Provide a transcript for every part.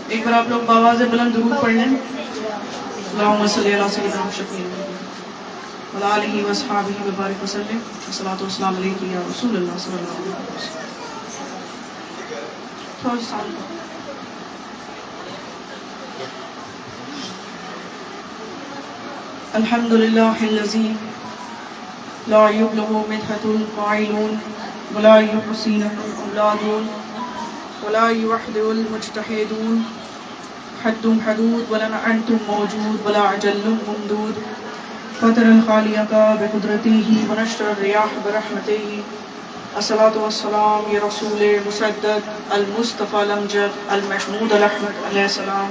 ایک بار آپ لوگ باواز بلند درود پڑھ لیں. اللہم صلی علی سیدنا شفیع وعلی آلہ واصحابہ وبارک وسلم. والصلاۃ والسلام علیک یا رسول اللہ صلی اللہ علیہ وسلم. تھوڑا سا الحمدللہ الذی لا یبلغ مدحۃ القائلون ولا یحصینہ الاولادون ولا یوحد المجتہدون حد حدود ولا انتم موجود ولا عجل ممدود فطر الخالق بقدرته ونشر الرياح برحمته. الصلاة والسلام یا رسول مسدد المصطفى الامجد المحمود الاحمد علیہ السلام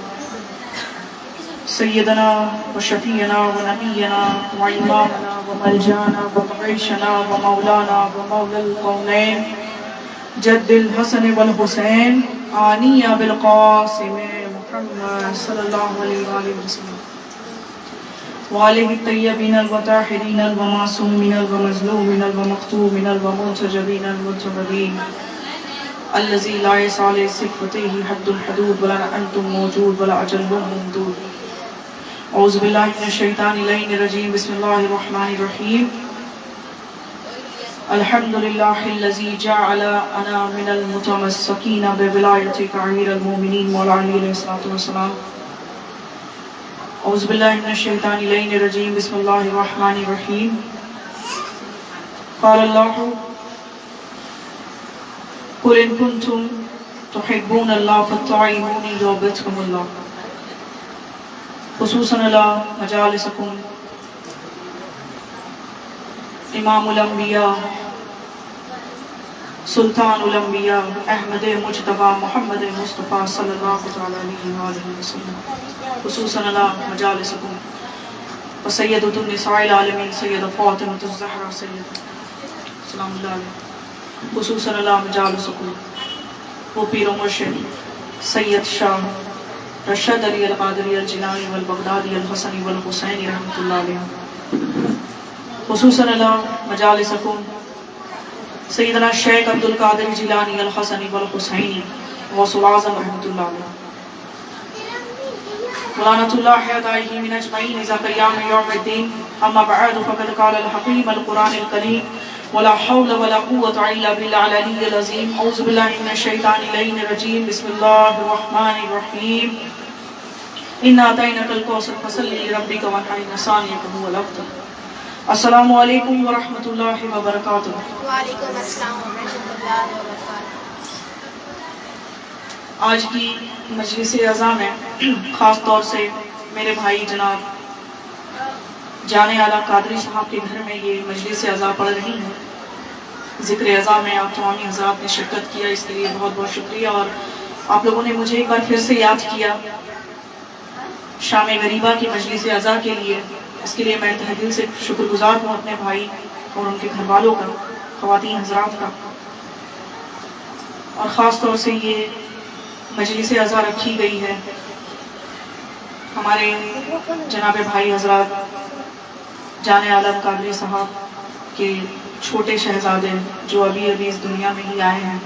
سیدنا و شفیعنا و نبینا و امامنا و ملجانا و معیشنا و مولانا و مولا القونین جد الحسن والحسین آنیہ بالقاسم محمد صلی اللہ علیہ وآلہ وسلم وآلہ الطیبین الطاہرین المعصومین المظلومین المقتومین المنتجبین المنتخبین الذی لا يسع صفتہ حد الحدود ولا انتم موجود ولا اجل ممدود. اعوذ باللہ من الشیطان اللعین الرجیم. بسم اللہ الرحمن الرحیم. الحمدللہ الذی جعلنا من المتمسکین بولایۃ امیر المؤمنین مولا علی علیہ الصلوۃ والسلام. اعوذ باللہ من الشیطان اللعین الرجیم. بسم اللہ الرحمن الرحیم. قال اللہ قل ان کنتم تحبون اللہ فاتبعونی یحببکم اللہ. خصوصاً اللہ مجالسکم امام الانبیاء سلطان الانبیاء احمد مجتبی محمد مصطفیٰ صلی اللہ علیہ وآلہ وسلم. خصوصاً اللہ مجالسکم وسیدۃ النساء العالمین سید فاطمۃ الزہرا سید سلام اللہ علیہ. خصوصاً اللہ مجالسکم وہ پیر و مرشد سید شاہ رشد علی القادری الجیلانی والبغدادی الحسنی والحسینی رحمۃ اللہ علیہ. خصوصاً اللہ مجالسکم سیدنا شیخ عبد القادر جیلانی الحسنی والحسینی غوث الاعظم رحمۃ اللہ علیہ. ولعنۃ اللہ علیہ من اجمعین اذا قیام یوم الدین. اما بعد فقد قال الحکیم القرآن الکریم ولا حول ولا قوة الا باللہ العلی العظیم. اعوذ باللہ من الشیطان اللعین الرجیم. بسم اللہ الرحمن الرحیم. انا اعطیناک الکوثر فصل لربک وانحر ثانیک هو الابتر. السلام علیکم ورحمۃ اللہ وبرکاتہ. وعلیکم السلام ورحمۃ اللہ وبرکاتہ. آج کی مجلس عزا میں خاص طور سے میرے بھائی جناب جانے والا قادری صاحب کے گھر میں یہ مجلس عزا پڑھ رہی ہیں. ذکر عزا میں آپ تمامی حضرات نے شرکت کیا، اس کے لیے بہت بہت شکریہ. اور آپ لوگوں نے مجھے ایک بار پھر سے یاد کیا شام غریبہ کی مجلس عزا کے لیے. اس کے لیے میں تہ دل سے شکر گزار ہوں اپنے بھائی اور ان کے گھر والوں کا، خواتین حضرات کا. اور خاص طور سے یہ مجلس عزا رکھی گئی ہے ہمارے جناب بھائی حضرات جانے عالم قادری صاحب کے چھوٹے شہزادے جو ابھی اس دنیا میں ہی آئے ہیں،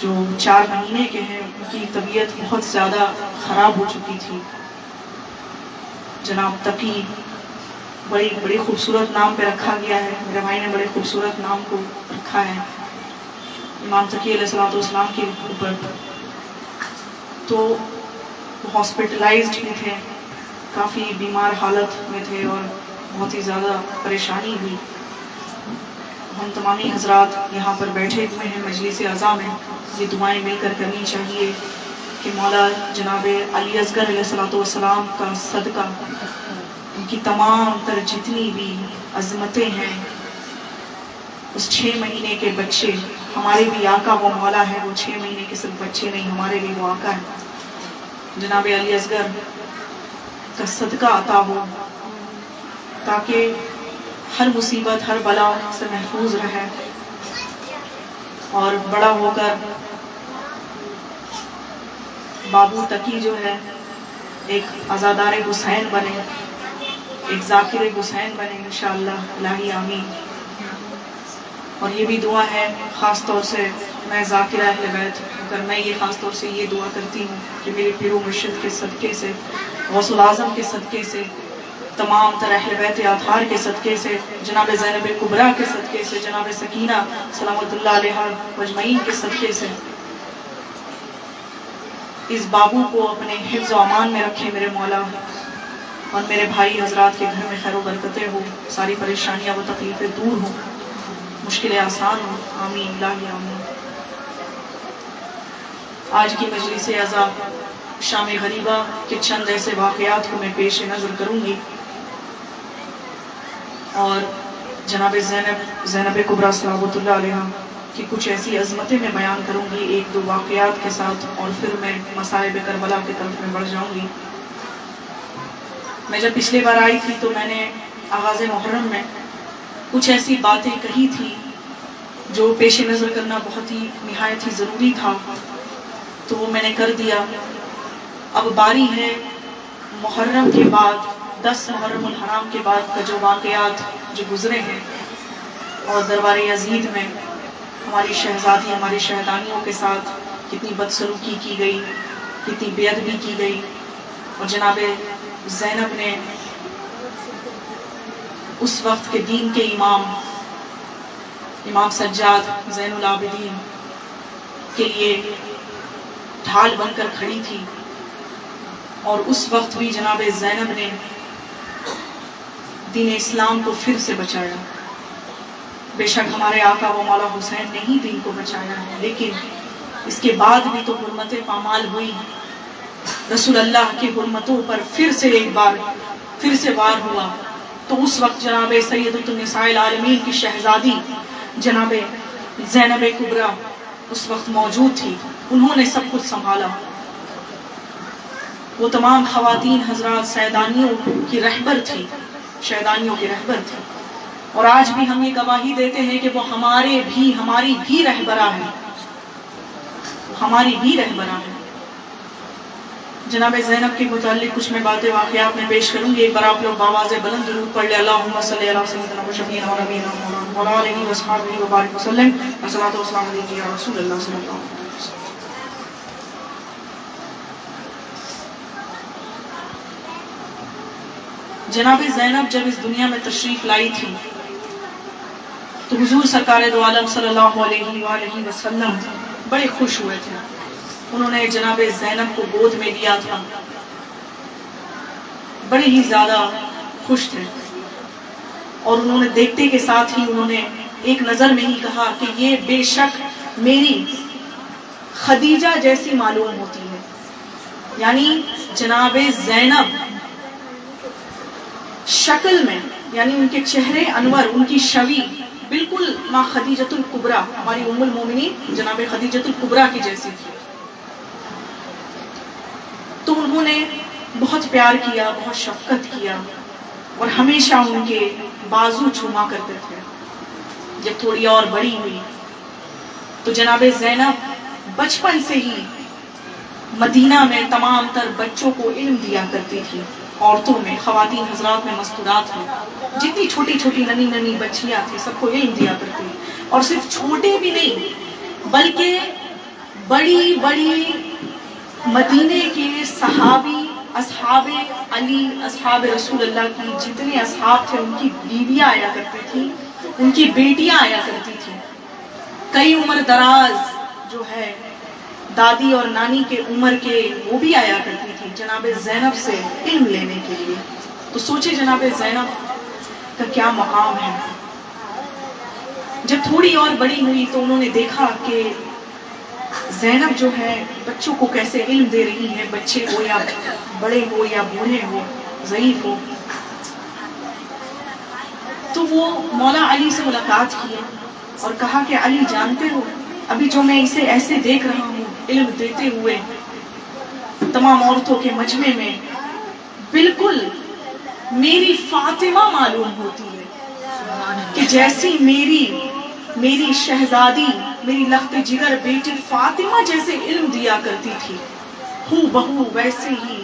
جو 4 مہینے کے ہیں. ان کی طبیعت بہت زیادہ خراب ہو چکی تھی. جناب تقی بڑی خوبصورت نام پہ رکھا گیا ہے. میرے بھائی نے بڑے خوبصورت نام کو رکھا ہے امام تقی علیہ السلام کے اوپر. تو وہ ہاسپٹلائزڈ بھی تھے، کافی بیمار حالت میں تھے اور بہت ہی زیادہ پریشانی ہوئی. ہم تمامی حضرات یہاں پر بیٹھے ہوئے ہیں مجلس عزا میں. یہ دعائیں مل کر کرنی چاہیے کہ مولا جناب علی اصغر علیہ السلام کا صدقہ ان کی تمام تر جتنی بھی عظمتیں ہیں، اس 6 مہینے کے بچے، ہمارے بھی آقا وہ مولا ہے. وہ 6 مہینے کے صرف بچے نہیں، ہمارے بھی وہ آقا ہے. جناب علی اصغر کا صدقہ عطا ہو تاکہ ہر مصیبت ہر بلا سے محفوظ رہے اور بڑا ہو کر بابو تقی جو ہے ایک عزادار حسین بنے، ایک ذاکر حسین بنے انشاءاللہ. الہی آمین. اور یہ بھی دعا ہے خاص طور سے میں ذاکرہ اہل بیت ہو کر میں یہ خاص طور سے یہ دعا کرتی ہوں کہ میرے پیر و مرشد کے صدقے سے، غوث الاعظم کے صدقے سے، تمام تر اہل بیت اطہار کے صدقے سے، جناب زینب کبریٰ کے صدقے سے، جناب سکینہ سلامۃ اللہ علیہا مجمعین کے صدقے سے اس بابو کو اپنے حفظ و امان میں رکھے میرے مولا، اور میرے بھائی حضرات کے گھر میں خیر و برکتیں ہو، ساری پریشانیاں و تکلیفیں دور ہوں، مشکلیں آسان ہوں، آمین الہی آمین۔ آج کی مجلس عزا شام غریبہ کے چند ایسے واقعات کو میں پیش نظر کروں گی اور جناب زینب کبریٰ صلوات اللہ علیہا کی کچھ ایسی عظمتیں میں بیان کروں گی ایک دو واقعات کے ساتھ، اور پھر میں مصائب کربلا کی طرف میں بڑھ جاؤں گی۔ میں جب پچھلے بار آئی تھی تو میں نے آغاز محرم میں کچھ ایسی باتیں کہی تھی جو پیش نظر کرنا بہت ہی نہایت ہی ضروری تھا، تو وہ میں نے کر دیا۔ اب باری ہے محرم کے بعد، 10 محرم الحرام کے بعد کا جو واقعات جو گزرے ہیں، اور دربار یزید میں ہماری شہزادی ہماری شہدانیوں کے ساتھ کتنی بدسلوکی کی گئی، کتنی بے ادبی کی گئی، اور جناب زینب نے اس وقت کے دین کے امام سجاد زین العابدین کے لیے ڈھال بن کر کھڑی تھی، اور اس وقت بھی جناب زینب نے دین اسلام کو پھر سے بچایا۔ بے شک ہمارے آقا و مولا حسین نے ہی دین کو بچایا ہے، لیکن اس کے بعد بھی تو حرمتیں پامال ہوئی، رسول اللہ کی حرمتوں پر پھر سے وار ہوا۔ تو اس وقت جناب سیدۃ النساء العالمین کی شہزادی جناب زینب کبریٰ اس وقت موجود تھی، انہوں نے سب کچھ سنبھالا۔ وہ تمام خواتین حضرات شہدانیوں کی رہبر تھی، اور آج بھی ہم یہ گواہی دیتے ہیں کہ وہ ہماری بھی رہبرہ ہے، جناب زینب کے متعلق کچھ میں باتیں واقعات میں پیش کروں گی۔ ایک بار آپ لوگ بآواز بلند درود پڑھ لیں، اللہم صلی علی سیدنا و شفیعنا و نبینا محمد وعلی آلہ وصحبہ وبارک وسلم، الصلاۃ والسلام علیک یا رسول اللہ صلی اللہ علیہ وسلم۔ جناب زینب جب اس دنیا میں تشریف لائی تھی تو حضور سرکار دو عالم صلی اللہ علیہ وآلہ وسلم بڑے خوش ہوئے تھے۔ انہوں نے جناب زینب کو گود میں لیا تھا، بڑے ہی زیادہ خوش تھے، اور انہوں نے دیکھتے کے ساتھ ہی انہوں نے ایک نظر میں ہی کہا کہ یہ بے شک میری خدیجہ جیسی معلوم ہوتی ہے۔ یعنی جناب زینب شکل میں، یعنی ان کے چہرے انور، ان کی شوی بالکل ماں خدیجۃ الکبریٰ ہماری ام المومنین جناب خدیجۃ الکبریٰ کی جیسی تھی۔ تو انہوں نے بہت پیار کیا، بہت شفقت کیا، اور ہمیشہ ان کے بازو چوما کرتے تھے۔ جب تھوڑی اور بڑی ہوئی تو جناب زینب بچپن سے ہی مدینہ میں تمام تر بچوں کو علم دیا کرتی تھی، عورتوں میں، خواتین حضرات میں مستورات ہیں، جتنی چھوٹی چھوٹی ننی ننی بچیاں تھیں سب کو علم دیا کرتی، اور صرف چھوٹے بھی نہیں بلکہ بڑی بڑی مدینے کے صحابی، اصحاب علی، اصحاب رسول اللہ کی جتنے اصحاب تھے ان کی بیویاں آیا کرتی تھیں، ان کی بیٹیاں آیا کرتی تھیں۔ کئی عمر دراز جو ہے دادی اور نانی کے عمر کے وہ بھی آیا کرتی تھی جناب زینب سے علم لینے کے لیے۔ تو سوچے جناب زینب کا کیا مقام ہے۔ جب تھوڑی اور بڑی ہوئی تو انہوں نے دیکھا کہ زینب جو ہے بچوں کو کیسے علم دے رہی ہے، بچے ہو یا بڑے ہو یا بوڑھے ہو، ضعیف ہو۔ تو وہ مولا علی سے ملاقات کی اور کہا کہ علی جانتے ہو ابھی جو میں اسے ایسے دیکھ رہا ہوں علم دیتے ہوئے تمام عورتوں کے مجمع میں، بالکل میری فاطمہ معلوم ہوتی ہے کہ جیسی میری شہزادی، میری لخت جگر بیٹی فاطمہ جیسے علم دیا کرتی تھی، ہوں بہو ویسے ہی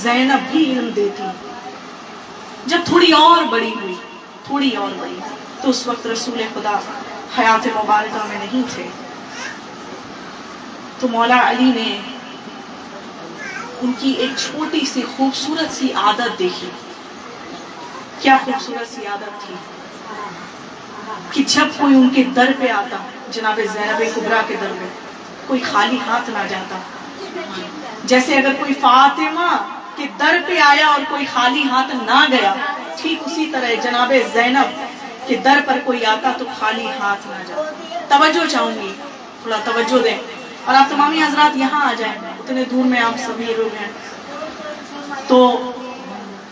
زینب بھی علم دیتی۔ جب تھوڑی اور بڑی ہوئی تو اس وقت رسول خدا حیات مبارکہ میں نہیں تھے، تو مولا علی نے ان کی ایک چھوٹی سی خوبصورت سی عادت دیکھی. کیا خوبصورت سی عادت تھی کہ جب کوئی ان کے در پہ آتا، جناب زینب کبریٰ کے در پہ، کوئی خالی ہاتھ نہ جاتا. جیسے اگر کوئی فاطمہ کے در پہ آیا اور کوئی خالی ہاتھ نہ گیا، ٹھیک اسی طرح جناب زینب کے در پر کوئی آتا تو خالی ہاتھ نہ جاتا. توجہ چاہوں گی، تھوڑا توجہ دیں، اور آپ تمامی حضرات یہاں آ جائیں، اتنے دور میں آپ سبھی لوگ ہیں. تو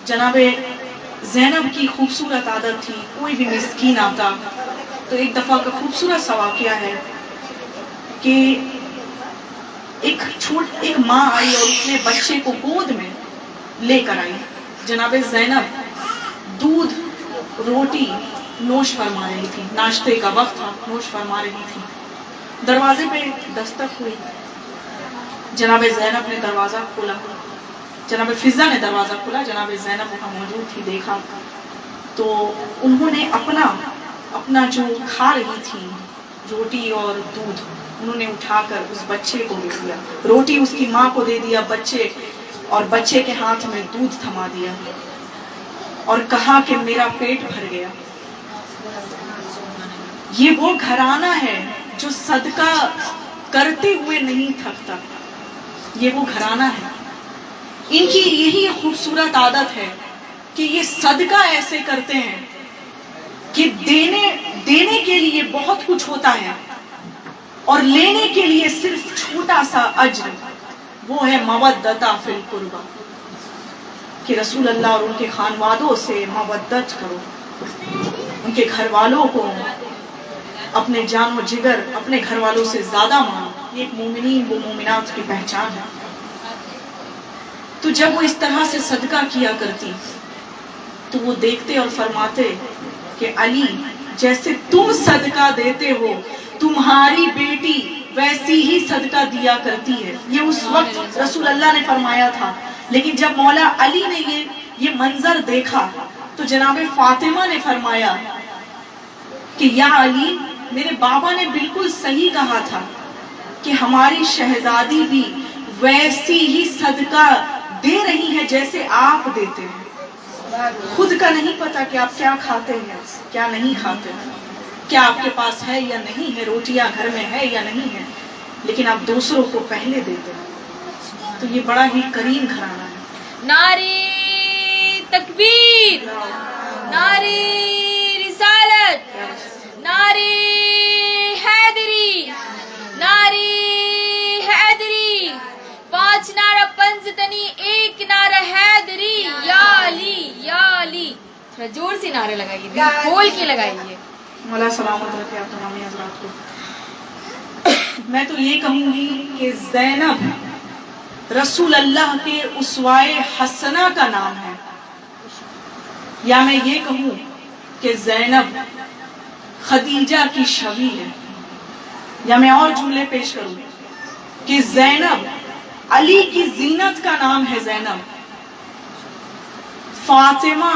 جناب زینب کی خوبصورت عادت تھی، کوئی بھی مسکین آتا تو ایک دفعہ کا خوبصورت سا واقعہ ہے کہ ایک ماں آئی اور اپنے بچے کو گود میں لے کر آئی. جناب زینب دودھ روٹی نوش فرما رہی تھی، ناشتے کا وقت تھا، نوش فرما رہی تھی. دروازے پہ دستک ہوئی، جناب زینب نے دروازہ کھولا، جناب فضہ نے دروازہ کھولا، جناب زینب وہاں موجود تھی. دیکھا تو انہوں نے اپنا جو کھا رہی تھی روٹی اور دودھ، انہوں نے اٹھا کر اس بچے کو دے دیا. روٹی اس کی ماں کو دے دیا، بچے کے ہاتھ میں دودھ تھما دیا اور کہا کہ میرا پیٹ بھر گیا. یہ وہ گھرانہ ہے جو صدقہ کرتے ہوئے نہیں تھکتا. یہ وہ گھرانہ ہے، ان کی یہی خوبصورت عادت ہے کہ یہ صدقہ ایسے کرتے ہیں کہ دینے کے لیے بہت کچھ ہوتا ہے اور لینے کے لیے صرف چھوٹا سا اجر، وہ ہے مودتا فی القربہ، کہ رسول اللہ اور ان کے خانوادوں سے مودت کرو، ان کے گھر والوں کو اپنے جان و جگر اپنے گھر والوں سے زیادہ مانو. یہ ایک مومنین و مومنات کی پہچان ہے. تو جب وہ اس طرح سے صدقہ کیا کرتی تو وہ دیکھتے اور فرماتے کہ علی جیسے تم صدقہ دیتے ہو تمہاری بیٹی ویسی ہی صدقہ دیا کرتی ہے. یہ اس وقت رسول اللہ نے فرمایا تھا، لیکن جب مولا علی نے یہ منظر دیکھا تو جناب فاطمہ نے فرمایا کہ یا علی، میرے بابا نے بالکل صحیح کہا تھا کہ ہماری شہزادی بھی ویسی ہی صدقہ دے رہی ہے جیسے آپ دیتے ہیں. خود کا نہیں پتا کہ آپ کیا کھاتے ہیں، کیا نہیں کھاتے ہیں، کیا آپ کے پاس ہے یا نہیں ہے، روٹیاں گھر میں ہے یا نہیں ہے، لیکن آپ دوسروں کو پہلے دیتے ہیں. تو یہ بڑا ہی کریم گھرانہ ہے. نعرے تکبیر، نعرے رسالت، نعرے حیدری، نعرے حیدری، 5 نعرہ پنجتنی، 1 نعرہ حیدری، یا علی یا علی. تھوڑا زور سے نعرے لگائیے، دل کھول کے لگائیے. مولا سلامت رکھے آپ تمامی حضرات کو. میں تو یہ کہوں گی کہ زینب رسول اللہ کے اسوائے حسنہ کا نام ہے، یا میں یہ کہوں کہ زینب خدیجہ کی شبیہ ہے، یا میں اور جملے پیش کروں کہ زینب علی کی زینت کا نام ہے زینب، فاطمہ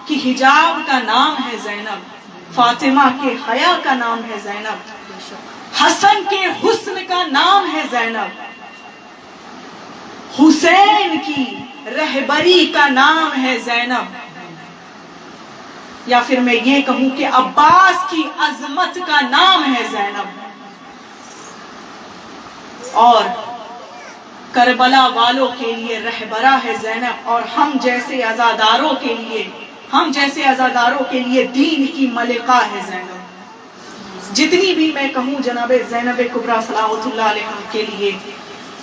کی حجاب کا نام ہے زینب، فاطمہ کے حیا کا نام ہے زینب، حسن کے حسن کا نام ہے زینب، حسین کی رہبری کا نام ہے زینب، یا پھر میں یہ کہوں کہ عباس کی عظمت کا نام ہے زینب، اور کربلا والوں کے لیے رہبرہ ہے زینب، اور ہم جیسے عزاداروں کے لیے دین کی ملکہ ہے زینب. جتنی بھی میں کہوں جناب زینب کبریٰ صلوات اللہ علیہ کے لیے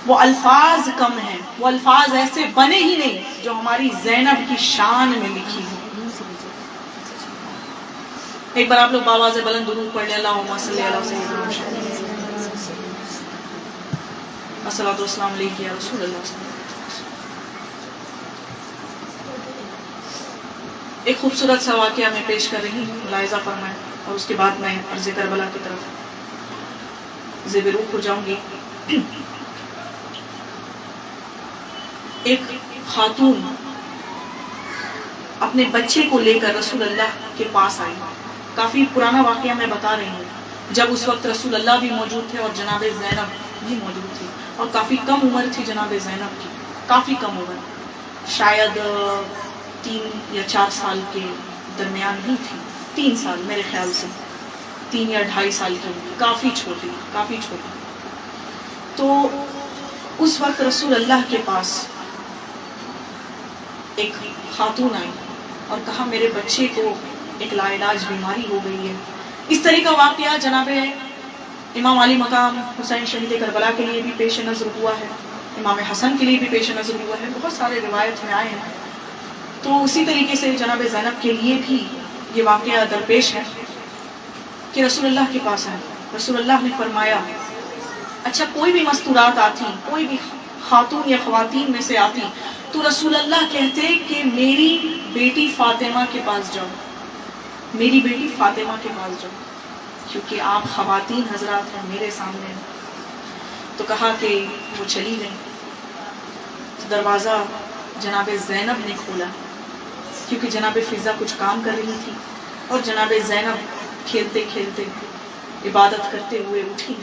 وہ الفاظ کم ہیں، وہ الفاظ ایسے بنے ہی نہیں جو ہماری زینب کی شان میں لکھی ہو. ایک بار آپ لوگ باواز بلند درود پڑھ لیں، اللہم صلی علی سیدنا محمد الصلاۃ والسلام علیک یا رسول اللہ. ایک خوبصورت سا واقعہ میں پیش کر رہی ہوں، ملاحظہ فرمائیں، اور اس کے بعد میں عرض کربلا کی طرف زیب روح ہو جاؤں گی. ایک خاتون اپنے بچے کو لے کر رسول اللہ کے پاس آئی. کافی پرانا واقعہ میں بتا رہی ہوں، جب اس وقت رسول اللہ بھی موجود تھے اور جناب زینب بھی موجود تھی، اور کافی کم عمر تھی جناب زینب کی، کافی کم عمر، شاید 3 یا 4 سال کے درمیان ہی تھی، 3 سال میرے خیال سے، 3 یا 2.5 سال کی عمر، کافی چھوٹی، کافی چھوٹی. تو اس وقت رسول اللہ کے پاس ایک خاتون آئی اور کہا میرے بچے کو ایک لا علاج بیماری ہو گئی ہے. اس طرح کا واقعہ جناب امام علی مقام حسین شہید کربلا کے لیے بھی پیش نظر ہوا ہے، امام حسن کے لیے بھی پیش نظر ہوا ہے، بہت سارے روایت میں آئے ہیں. تو اسی طریقے سے جناب زینب کے لیے بھی یہ واقعہ درپیش ہے کہ رسول اللہ کے پاس آئے. رسول اللہ نے فرمایا اچھا کوئی بھی مستورات آتی، کوئی بھی خاتون یا خواتین میں سے آتی تو رسول اللہ کہتے کہ میری بیٹی فاطمہ کے پاس جاؤ، میری بیٹی فاطمہ کے پاس جاؤ، کیونکہ آپ خواتین حضرات ہیں میرے سامنے. تو کہا کہ وہ چلی گئی. تو دروازہ جناب زینب نے کھولا، کیونکہ جناب فضا کچھ کام کر رہی تھی اور جناب زینب کھیلتے کھیلتے عبادت کرتے ہوئے اٹھی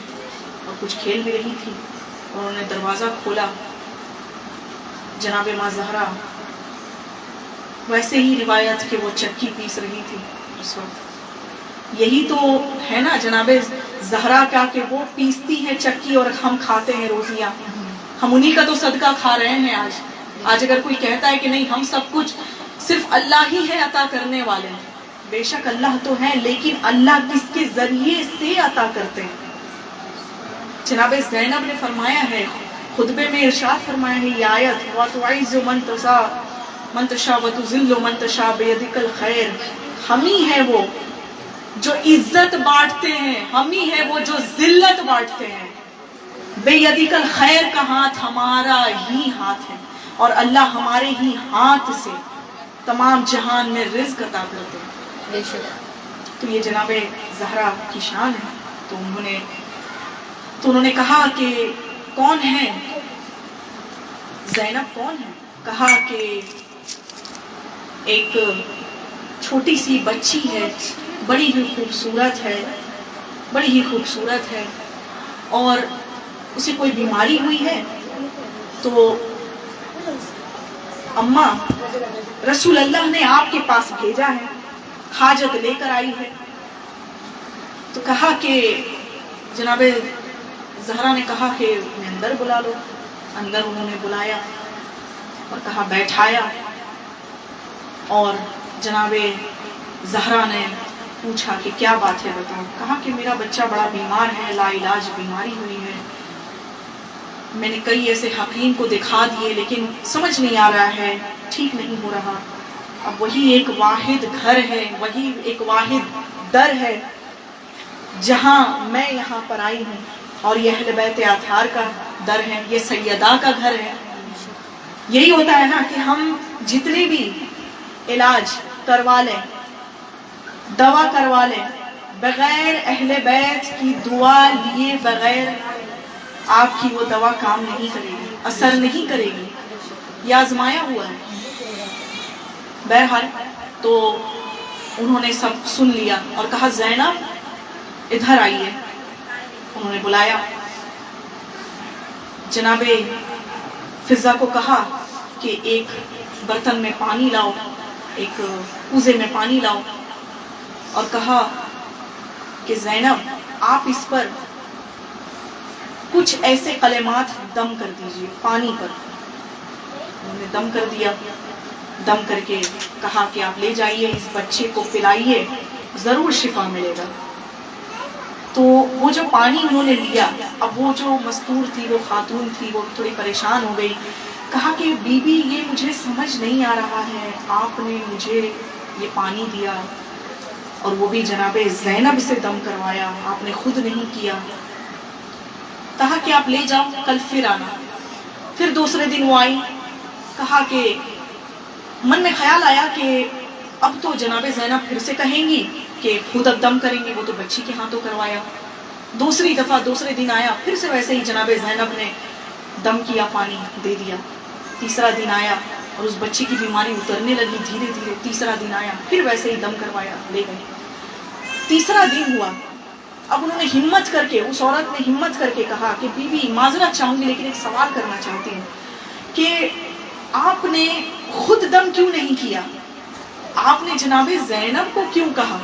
اور کچھ کھیل بھی رہی تھی، اور انہوں نے دروازہ کھولا. جناب ماں زہرا ویسے ہی روایت کہ وہ چکی پیس رہی تھی اس وقت. یہی تو ہے نا جناب زہرا کا کہ وہ پیستی ہے چکی اور ہم کھاتے ہیں روٹیاں. ہم انہی کا تو صدقہ کھا رہے ہیں آج. آج اگر کوئی کہتا ہے کہ نہیں ہم سب کچھ صرف اللہ ہی ہے عطا کرنے والے، بے شک اللہ تو ہے، لیکن اللہ کس کے ذریعے سے عطا کرتے ہیں. جناب زینب نے فرمایا ہے، خطبے میں ارشاد فرمایا ہے یہ آیت وَتُعِزُّ مَن تَشَاءُ وَتُذِلُّ مَن تَشَاءُ بِيَدِكَ الْخَيْرُ. ہم ہی ہے وہ جو عزت بانٹتے ہیں، ہم ہی ہے وہ جو ذلت بانٹتے ہیں. بِيَدِكَ الْخَيْرُ کا ہاتھ ہمارا ہی ہاتھ ہے، اور اللہ ہمارے ہی ہاتھ سے تمام جہان میں رزق عطا کرتے ہیں. بے شک. تو یہ جناب زہرا کی شان ہے. تو انہوں نے کہا کہ کون ہے زینب، کون ہے؟ کہا کہ ایک چھوٹی سی بچی ہے، بڑی ہی خوبصورت ہے، بڑی ہی خوبصورت ہے، اور اسے کوئی بیماری ہوئی ہے تو اماں رسول اللہ نے آپ کے پاس بھیجا ہے، حاجت لے کر آئی ہے. تو کہا کہ جناب زہرا نے کہا کہ انہیں اندر بلا لو. اندر انہوں نے بلایا اور کہا بیٹھایا، اور جناب زہرا نے پوچھا کہ کیا بات ہے بتاؤ. کہا کہ میرا بچہ بڑا بیمار ہے، لا علاج بیماری ہوئی ہے، میں نے کئی ایسے حکیم کو دکھا دیے لیکن سمجھ نہیں آ رہا ہے، ٹھیک نہیں ہو رہا. اب وہی ایک واحد گھر ہے، وہی ایک واحد در ہے جہاں میں یہاں پر آئی ہوں، اور یہ اہل بیت اطہار کا در ہے، یہ سیدہ کا گھر ہے. یہی ہوتا ہے نا کہ ہم جتنے بھی علاج کروا لیں، دوا کروا لیں، بغیر اہل بیت کی دعا لیے بغیر آپ کی وہ دوا کام نہیں کرے گی، اثر نہیں کرے گی. یہ آزمایا ہوا ہے. بہرحال تو انہوں نے سب سن لیا اور کہا زینب ادھر آئیے. انہوں نے بلایا. جناب فضا کو کہا کہ ایک برتن میں پانی لاؤ، ایک کوزے میں پانی لاؤ، اور کہا کہ زینب آپ اس پر کچھ ایسے کلمات دم کر دیجئے پانی پر. انہوں نے دم کر دیا. دم کر کے کہا کہ آپ لے جائیے، اس بچے کو پلائیے، ضرور شفا ملے گا. تو وہ جو پانی انہوں نے لیا، اب وہ جو مستور تھی، وہ خاتون تھی، وہ تھوڑی پریشان ہو گئی. کہا کہ بی بی یہ مجھے سمجھ نہیں آ رہا ہے، آپ نے مجھے یہ پانی دیا اور وہ بھی جناب زینب سے دم کروایا، آپ نے خود نہیں کیا. کہا کہ آپ لے جاؤ، کل پھر آنا. پھر دوسرے دن وہ آئی. کہا کہ من میں خیال آیا کہ اب تو جناب زینب پھر سے کہیں گی کہ خود اب دم کریں گے، وہ تو بچی کے ہاتھوں کروایا. دوسری دفعہ دوسرے دن آیا، پھر سے ویسے ہی جناب زینب نے دم کیا، پانی دے دیا. تیسرا دن آیا اور اس بچی کی بیماری اترنے لگی دھیرے دھیرے. تیسرا دن آیا، پھر ویسے ہی دم کروایا، لے گئے. تیسرا دن ہوا اب انہوں نے ہمت کر کے، اس عورت نے ہمت کر کے کہا کہ بی بی معذرت چاہوں گی لیکن ایک سوال کرنا چاہتی ہوں کہ آپ نے خود دم کیوں نہیں کیا؟ آپ نے جناب زینب کو کیوں کہا؟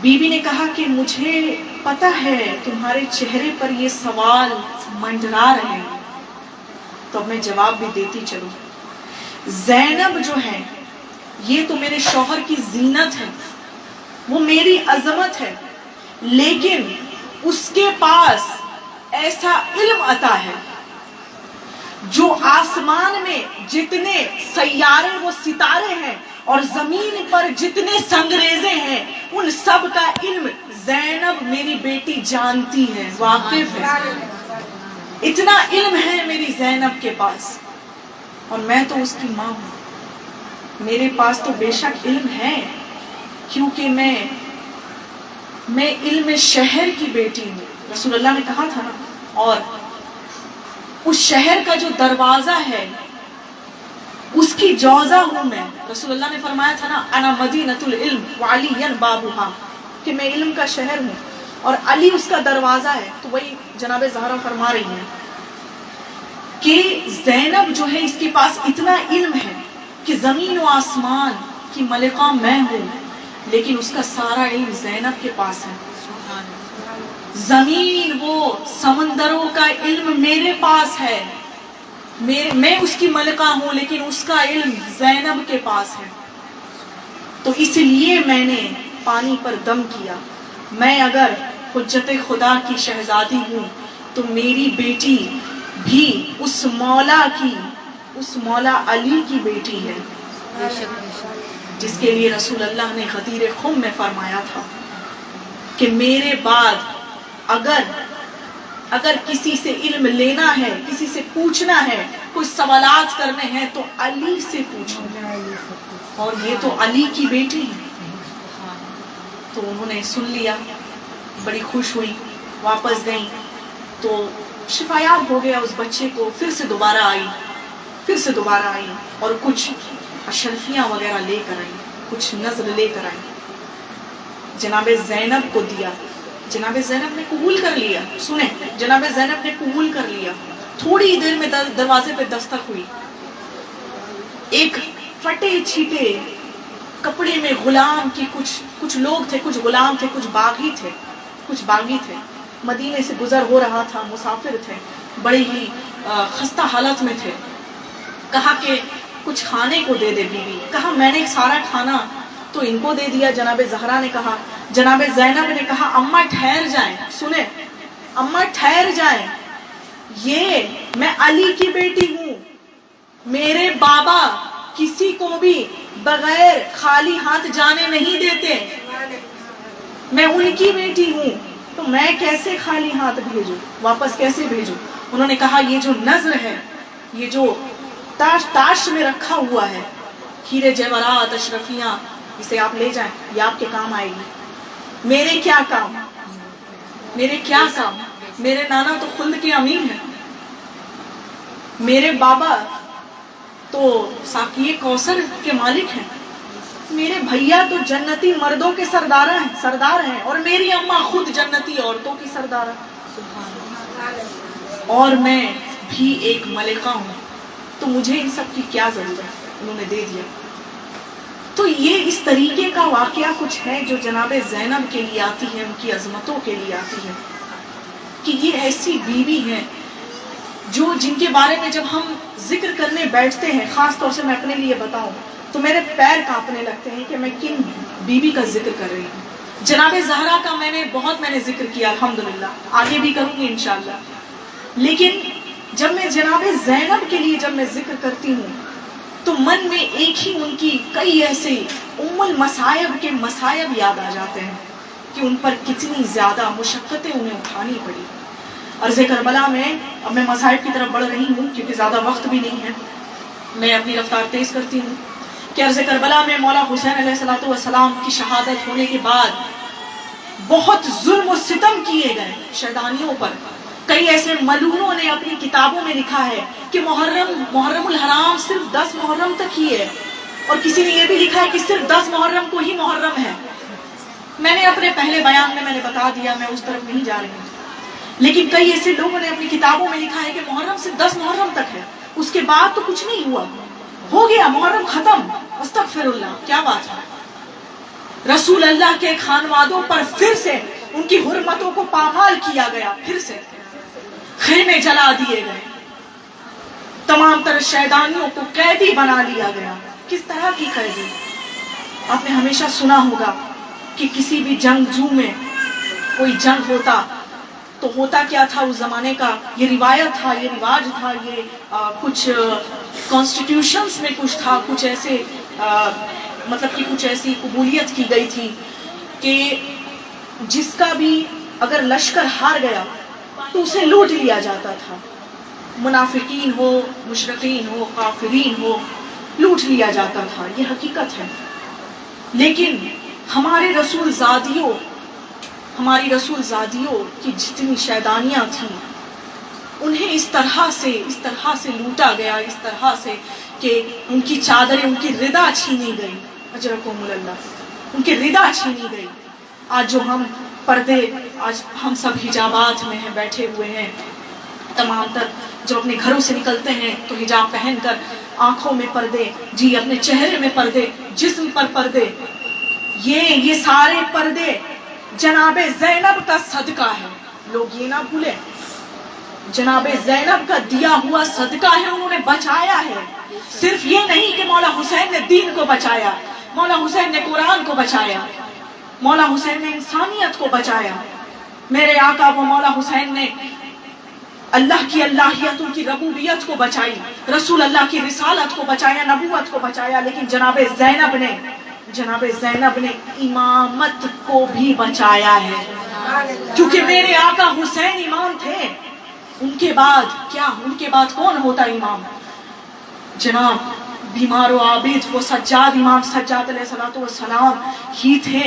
بی بی نے کہا کہ مجھے پتا ہے تمہارے چہرے پر یہ سوال منڈرا رہے ہیں، تو اب میں جواب بھی دیتی چلوں۔ زینب جو ہے یہ تو میرے شوہر کی زینت ہے، وہ میری عظمت ہے، لیکن اس کے پاس ایسا علم عطا ہے جو آسمان میں جتنے سیارے و ستارے ہیں اور زمین پر جتنے سنگریزے ہیں ان سب کا علم زینب میری بیٹی جانتی ہے، واقف ہے۔ اتنا علم ہے میری زینب کے پاس، اور میں تو اس کی ماں ہوں، میرے پاس تو بے شک علم ہے، کیونکہ میں علم شہر کی بیٹی ہوں، رسول اللہ نے کہا تھا نا، اور اس شہر کا جو دروازہ ہے اس کی جوزہ ہوں میں، رسول اللہ نے فرمایا تھا نا انا مدینۃ العلم وعلی بابھا، کہ میں علم کا شہر ہوں اور علی اس کا دروازہ ہے۔ تو وہی جناب زہرا فرما رہی ہیں کہ زینب جو ہے اس کے پاس اتنا علم ہے کہ زمین و آسمان کی ملکہ میں ہوں، لیکن اس کا سارا علم زینب کے پاس ہے۔ زمین وہ سمندروں کا علم میرے پاس ہے، میں اس کی ملکہ ہوں، لیکن اس کا علم زینب کے پاس ہے۔ تو اس لیے میں نے پانی پر دم کیا۔ میں اگر حجت خدا کی شہزادی ہوں تو میری بیٹی بھی اس مولا علی کی بیٹی ہے، جس کے لیے رسول اللہ نے غدیر خم میں فرمایا تھا کہ میرے بعد اگر کسی سے علم لینا ہے، کسی سے پوچھنا ہے، کوئی سوالات کرنے ہیں تو علی سے پوچھو، اور یہ تو علی کی بیٹی ہے۔ تو انہوں نے سن لیا، بڑی خوش ہوئی، واپس گئیں تو شفایاب ہو گیا اس بچے کو، پھر سے دوبارہ آئی اور کچھ اشرفیاں وغیرہ لے کر آئی، کچھ نظر لے کر آئی، جناب زینب کو دیا۔ جناب زینب نے قبول کر لیا، سنیں، جناب زینب نے قبول کر لیا۔ تھوڑی دیر میں دروازے پہ دستک ہوئی، ایک پھٹے چھیٹے کپڑے میں غلام کی کچھ لوگ تھے، کچھ غلام تھے، کچھ باغی تھے، مدینے سے گزر ہو رہا تھا، مسافر تھے، بڑے ہی خستہ حالت میں تھے۔ کہا کہ کچھ کھانے کو دے دے بیوی، کہا میں نے سارا کھانا تو ان کو دے دیا۔ جناب زہرا نے کہا، جناب زینب نے کہا اماں ٹھہر جائیں، سنیں، اماں ٹھہر جائیں، یہ میں علی کی بیٹی ہوں، میرے بابا کسی کو بھی بغیر خالی ہاتھ جانے نہیں دیتے، میں ان کی بیٹی ہوں، تو میں کیسے خالی ہاتھ بھیجوں، واپس کیسے بھیجوں؟ انہوں نے کہا یہ جو نظر ہے، یہ جو تاش میں رکھا ہوا ہے، ہیرے جواہرات اشرفیاں، اسے آپ لے جائیں، یہ آپ کے کام آئے گی۔ میرے کیا کام، میرے نانا تو خلد کے امیر ہیں، میرے بابا تو ساقی کوثر کے مالک ہیں، میرے بھیا تو جنتی مردوں کے سردار ہیں، اور میری اماں خود جنتی عورتوں کی سردار ہے، اور میں بھی ایک ملکہ ہوں، تو مجھے ان سب کی کیا ضرورت ہے؟ انہوں نے دے دیا۔ تو یہ اس طریقے کا واقعہ کچھ ہے جو جناب زینب کے لیے آتی ہے، ان کی عظمتوں کے لیے آتی ہے، کہ یہ ایسی بیوی ہیں جن کے بارے میں جب ہم ذکر کرنے بیٹھتے ہیں، خاص طور سے میں اپنے لیے بتاؤں تو میرے پیر کانپنے لگتے ہیں کہ میں کن بیوی کا ذکر کر رہی ہوں۔ جناب زہرا کا میں نے ذکر کیا، الحمدللہ، آگے بھی کروں گی انشاءاللہ، لیکن جب میں جناب زینب کے لیے جب میں ذکر کرتی ہوں تو من میں ایک ہی ان کی کئی ایسے ام المصائب کے مصائب یاد آ جاتے ہیں کہ ان پر کتنی زیادہ مشقتیں انہیں اٹھانی پڑی۔ عرض کربلا میں، اب میں مصائب کی طرف بڑھ رہی ہوں کیونکہ زیادہ وقت بھی نہیں ہے، میں اپنی رفتار تیز کرتی ہوں، کہ عرض کربلا میں مولا حسین علیہ السلام کی شہادت ہونے کے بعد بہت ظلم و ستم کیے گئے شیطانیوں پر۔ کئی ایسے ملعونوں نے اپنی کتابوں میں لکھا ہے کہ محرم الحرام صرف 10 محرم تک ہی ہے، اور کسی نے یہ بھی لکھا ہے کہ صرف 10 محرم کو ہی محرم ہے۔ میں نے اپنے پہلے بیان میں نے بتا دیا، میں اس طرف نہیں جا رہی ہوں، لیکن کئی ایسے لوگوں نے اپنی کتابوں میں لکھا ہے کہ محرم سے 10 محرم تک ہے، اس کے بعد تو کچھ نہیں ہوا، ہو گیا محرم ختم، استغفر اللہ، کیا بات ہے۔ رسول اللہ کے خانوادوں پر پھر سے ان کی حرمتوں کو پامال کیا گیا، پھر سے خیمے جلا دیے گئے، تمام تر شیطانیوں کو قیدی بنا لیا گیا۔ کس طرح کی قیدی؟ آپ نے ہمیشہ سنا ہوگا کہ کسی بھی جنگجو میں کوئی جنگ ہوتا تو ہوتا کیا تھا اس زمانے کا، یہ روایت تھا، یہ رواج تھا، یہ کچھ کانسٹیٹیوشنز میں کچھ تھا، کچھ ایسے مطلب کہ کچھ ایسی قبولیت کی گئی تھی کہ جس کا بھی اگر لشکر ہار گیا تو اسے لوٹ لیا جاتا تھا، منافقین ہو، مشرقین ہو، کافرین ہو، لوٹ لیا جاتا تھا، یہ حقیقت ہے۔ لیکن ہماری رسول زادیوں کی جتنی شیطانیاں تھیں انہیں اس طرح سے لوٹا گیا، اس طرح سے کہ ان کی چادریں، ان کی ردا چھینی گئی، اجرکم اللہ، ان کی ردا چھینی گئی۔ آج جو ہم پردے، آج ہم سب حجابات میں ہیں، بیٹھے ہوئے ہیں، تمام تر جو اپنے گھروں سے نکلتے ہیں تو حجاب پہن کر، آنکھوں میں پردے، جی اپنے چہرے میں پردے، جسم پر پردے، یہ سارے پردے جناب زینب کا صدقہ ہے۔ لوگ یہ نہ بھولیں، جناب زینب کا دیا ہوا صدقہ ہے، انہوں نے بچایا ہے۔ صرف یہ نہیں کہ مولا حسین نے دین کو بچایا، مولا حسین نے قرآن کو بچایا، مولا حسین نے انسانیت کو بچایا، میرے آقا وہ مولا حسین نے اللہ کی الہیت، ان کی ربوبیت کو بچائی، رسول اللہ کی رسالت کو بچایا، نبوت کو بچایا، لیکن جناب زینب نے امامت کو بھی بچایا ہے، کیونکہ میرے آقا حسین امام تھے۔ ان کے بعد کون ہوتا امام؟ جناب بیمار و عابد وہ سجاد، امام سجاد علیہ السلام ہی تھے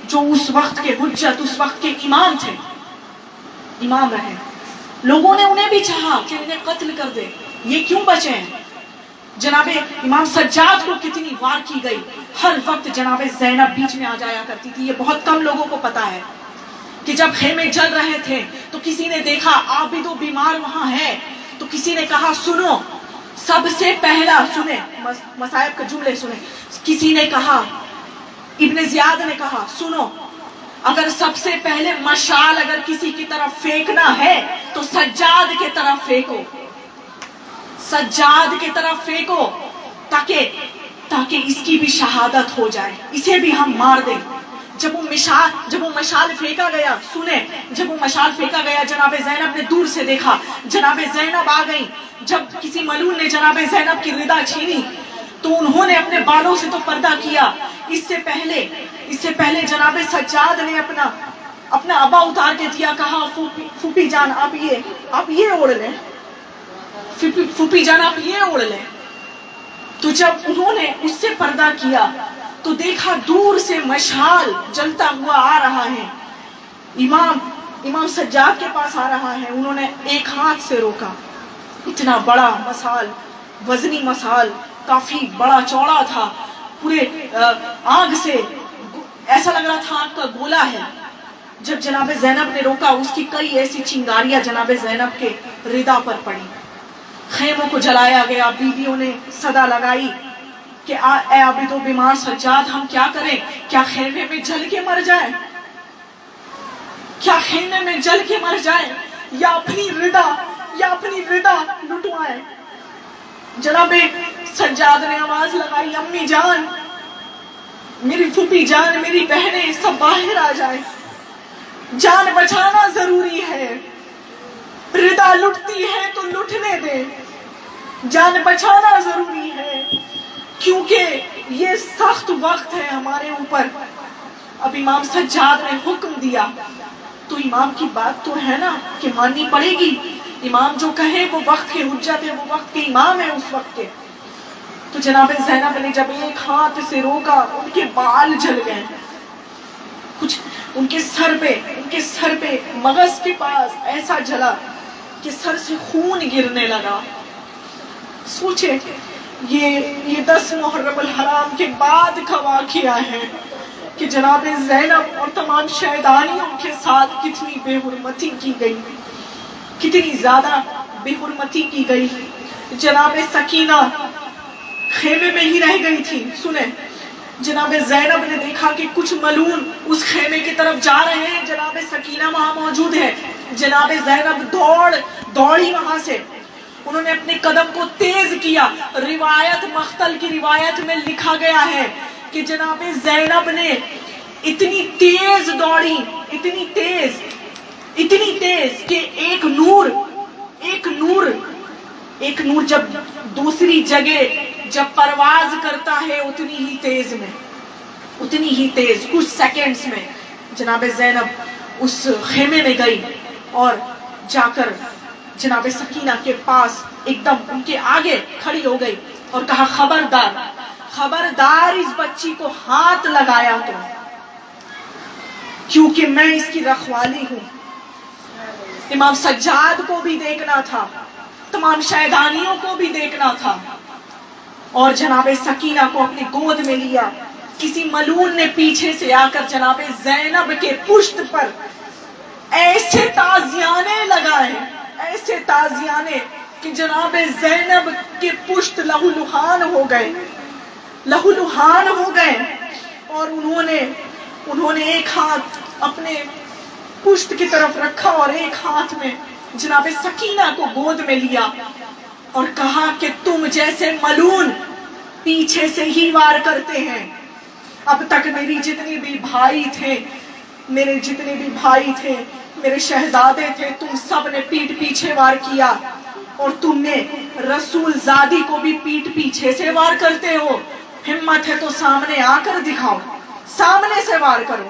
جو اس وقت کے حجت، اس وقت کے امام تھے، امام رہے۔ لوگوں نے انہیں بھی چاہا کہ انہیں قتل کر دے، یہ کیوں بچے ہیں؟ جناب امام سجاد کو کتنی وار کی گئی، ہر وقت جناب زینب بیچ میں آ جایا کرتی تھی۔ یہ بہت کم لوگوں کو پتا ہے کہ جب خیمے جل رہے تھے تو کسی نے دیکھا عابد و بیمار وہاں ہے، تو کسی نے کہا سنو، سب سے پہلا سنیں، مصائب کے جملے سنیں، کسی نے کہا، ابن زیاد نے کہا سنو، اگر سب سے پہلے مشعل اگر کسی کی طرف پھینکنا ہے تو سجاد کے طرف پھینکو، سجاد کی طرف پھینکو، تاکہ اس کی بھی شہادت ہو جائے، اسے بھی ہم مار دیں۔ جب وہ مشعل پھینکا گیا، سنیں، جب وہ مشعل پھینکا گیا، جناب زینب نے دور سے دیکھا، جناب زینب آ گئی۔ جب کسی ملعون نے جناب زینب کی ردا چھینی تو انہوں نے اپنے بالوں سے تو پردہ کیا، اس سے پہلے جناب سجاد نے اپنا ابا اتار کے دیا، کہا پھوپھی جان آپ یہ اوڑھ لیں، پھوپھی جان آپ یہ اوڑھ لیں۔ تو جب انہوں نے اس سے پردہ کیا تو دیکھا دور سے مشعل جلتا ہوا آ رہا ہے، امام سجاد کے پاس آ رہا ہے۔ انہوں نے ایک ہاتھ سے روکا، اتنا بڑا مشعل، وزنی مشعل، کافی بڑا چوڑا تھا، پورے آگ سے ایسا لگ رہا تھا آگ کا گولا ہے۔ جب جناب زینب نے روکا، اس کی کئی ایسی چنگاریاں جناب زینب کے ردا پر پڑی، خیموں کو جلایا گیا، بیویوں نے صدا لگائی کہ اے عابد و بیمار سجاد، ہم کیا کریں؟ کیا خیمے میں جل کے مر جائیں؟ کیا خیمے میں جل کے مر جائیں یا اپنی ردا لٹوائیں؟ جناب سجاد نے آواز لگائی، امی جان، میری پھوپھی جان، میری بہنیں سب باہر آ جائیں، جان بچانا ضروری ہے، ردا لٹتی ہے تو لٹنے دے، جان بچانا ضروری ہے، کیونکہ یہ سخت وقت ہے ہمارے اوپر۔ اب امام سجاد نے حکم دیا تو امام کی بات تو ہے نا کہ ماننی پڑے گی، امام جو کہے وہ وقت کے حجت ہے، وہ وقت کے امام ہے اس وقت کے۔ تو جناب زینب نے جب ایک ہاتھ سے روکا، ان کے بال جل گئے، کچھ ان کے سر پہ مغز کے پاس ایسا جلا کہ سر سے خون گرنے لگا۔ سوچے یہ 10 محرم الحرام کے بعد کا واقعہ ہے کہ جناب زینب اور تمام شہدانیوں کے ساتھ کتنی بے حرمتی کی گئی، کتنی زیادہ بے حرمتی کی گئی۔ جناب سکینہ خیمے میں ہی رہ گئی تھی۔ سنیں، جناب زینب نے دیکھا کہ کچھ ملعون اس خیمے کی طرف جا رہے ہیں، جناب سکینہ وہاں موجود ہے۔ جناب زینب دوڑی وہاں سے، انہوں نے اپنے قدم کو تیز کیا۔ روایت مختل کی روایت میں لکھا گیا ہے کہ جناب زینب نے اتنی تیز دوڑی، اتنی تیز کہ ایک نور جب دوسری جگہ جب پرواز کرتا ہے اتنی ہی تیز کچھ سیکنڈز میں جناب زینب اس خیمے میں گئی اور جا کر جناب سکینہ کے پاس ایک دم ان کے آگے کھڑی ہو گئی اور کہا خبردار اس بچی کو ہاتھ لگایا تو، کیونکہ میں اس کی رکھوالی ہوں۔ امام سجاد کو بھی دیکھنا تھا، تمام شہدانیوں کو بھی دیکھنا تھا، اور جناب سکینہ کو اپنی گود میں لیا۔ کسی ملعون نے پیچھے سے آ کر جناب زینب کے پشت پر ایسے تازیانے لگائے، ایسے تازیانے کہ جناب زینب کے پشت لہو لہان ہو گئے، اور انہوں نے ایک ہاتھ اپنے پشت کی طرف رکھا اور ایک ہاتھ میں جناب سکینہ کو گود میں لیا اور کہا کہ تم جیسے ملعون پیچھے سے ہی وار کرتے ہیں۔ اب تک میرے جتنے بھی بھائی تھے، میرے شہزادے تھے، تم سب نے پیٹ پیچھے وار کیا، اور تم نے رسول زادی کو بھی پیٹ پیچھے سے وار کرتے ہو۔ ہمت ہے تو سامنے آ کر دکھاؤ، سامنے سے وار کرو۔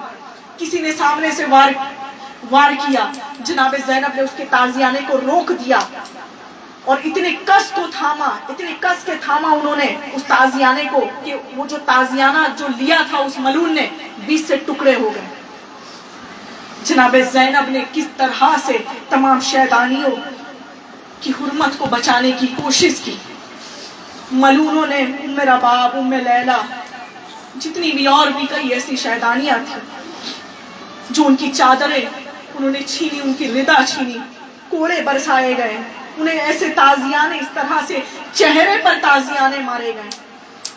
کسی نے سامنے سے وار کیا، جناب زینب نے اس کے تازیانے کو روک دیا اور اتنے کس کے تھاما انہوں نے اس تازیانے کو کہ وہ جو تازیانہ جو لیا تھا اس ملعون نے 20 سے ٹکڑے ہو گئے۔ جناب زینب نے کس طرح سے تمام شہدانیوں کی حرمت کو بچانے کی کوشش کی۔ ملعونوں نے ام رباب، ام لیلہ، جتنی بھی اور بھی کئی ایسی شہدانیاں تھیں جو ان کی چادریں انہوں نے چھینی، ان کی ردا چھینی، کوڑے برسائے گئے، انہیں ایسے تازیانے اس طرح سے چہرے پر تازیانے مارے گئے،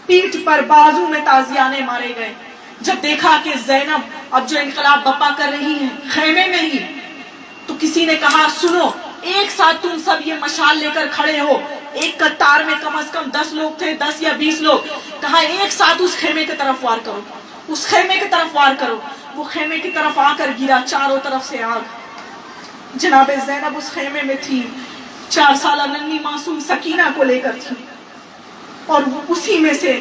پیٹھ پر بازو میں تازیانے مارے گئے۔ جب دیکھا کہ زینب اب جو انقلاب بپا کر رہی ہیں خیمے میں ہی، تو کسی نے کہا سنو، ایک ساتھ تم سب یہ مشال لے کر کھڑے ہو، ایک قطار میں کم از کم 10 لوگ تھے، 10 یا 20 لوگ، کہا ایک ساتھ اس خیمے کی طرف وار کرو، اس خیمے کی طرف وار کرو۔ وہ خیمے کی طرف آ کر گرا، چاروں طرف سے آگ۔ جناب زینب اس خیمے میں تھی، 4 سالہ ننھی معصوم سکینہ کو لے کر تھی، اور اسی میں سے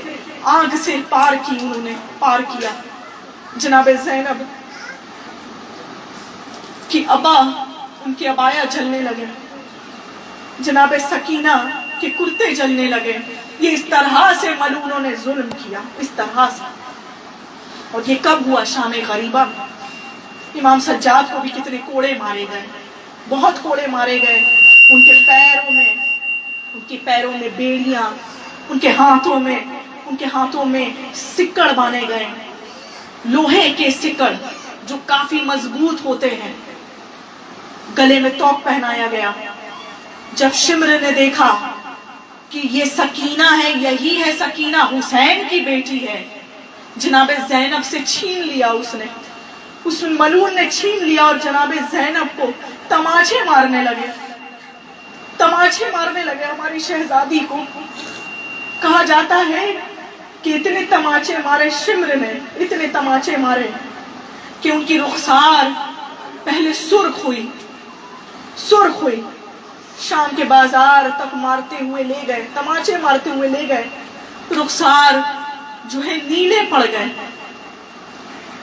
آگ سے انہوں نے پار کیا۔ جناب زینب کی ان کے عبایا جلنے لگے، جناب سکینہ کے کرتے جلنے لگے۔ یہ اس طرح سے ملعونوں نے ظلم کیا، اس طرح سے۔ اور یہ کب ہوا؟ شام غریبہ میں۔ امام سجاد کو بھی کتنے کوڑے مارے گئے، بہت کوڑے مارے گئے، ان کے پیروں میں بیڑیاں، ان کے ہاتھوں میں سکڑ بانے گئے، لوہے کے سکڑ جو کافی مضبوط ہوتے ہیں، گلے میں توق پہنایا گیا۔ جب شمر نے دیکھا کہ یہ سکینہ ہے، یہی ہے سکینہ، حسین کی بیٹی ہے، جناب زینب سے چھین لیا، اس ملعون نے چھین لیا اور جناب زینب کو تماچے مارنے لگے۔ ہماری شہزادی کو کہا جاتا ہے کہ اتنے تماچے مارے شمر نے، اتنے تماچے مارے کہ ان کی رخسار پہلے سرخ ہوئی، شام کے بازار تک مارتے ہوئے لے گئے، تماچے مارتے ہوئے لے گئے، رخسار جو ہے نیلے پڑ گئے۔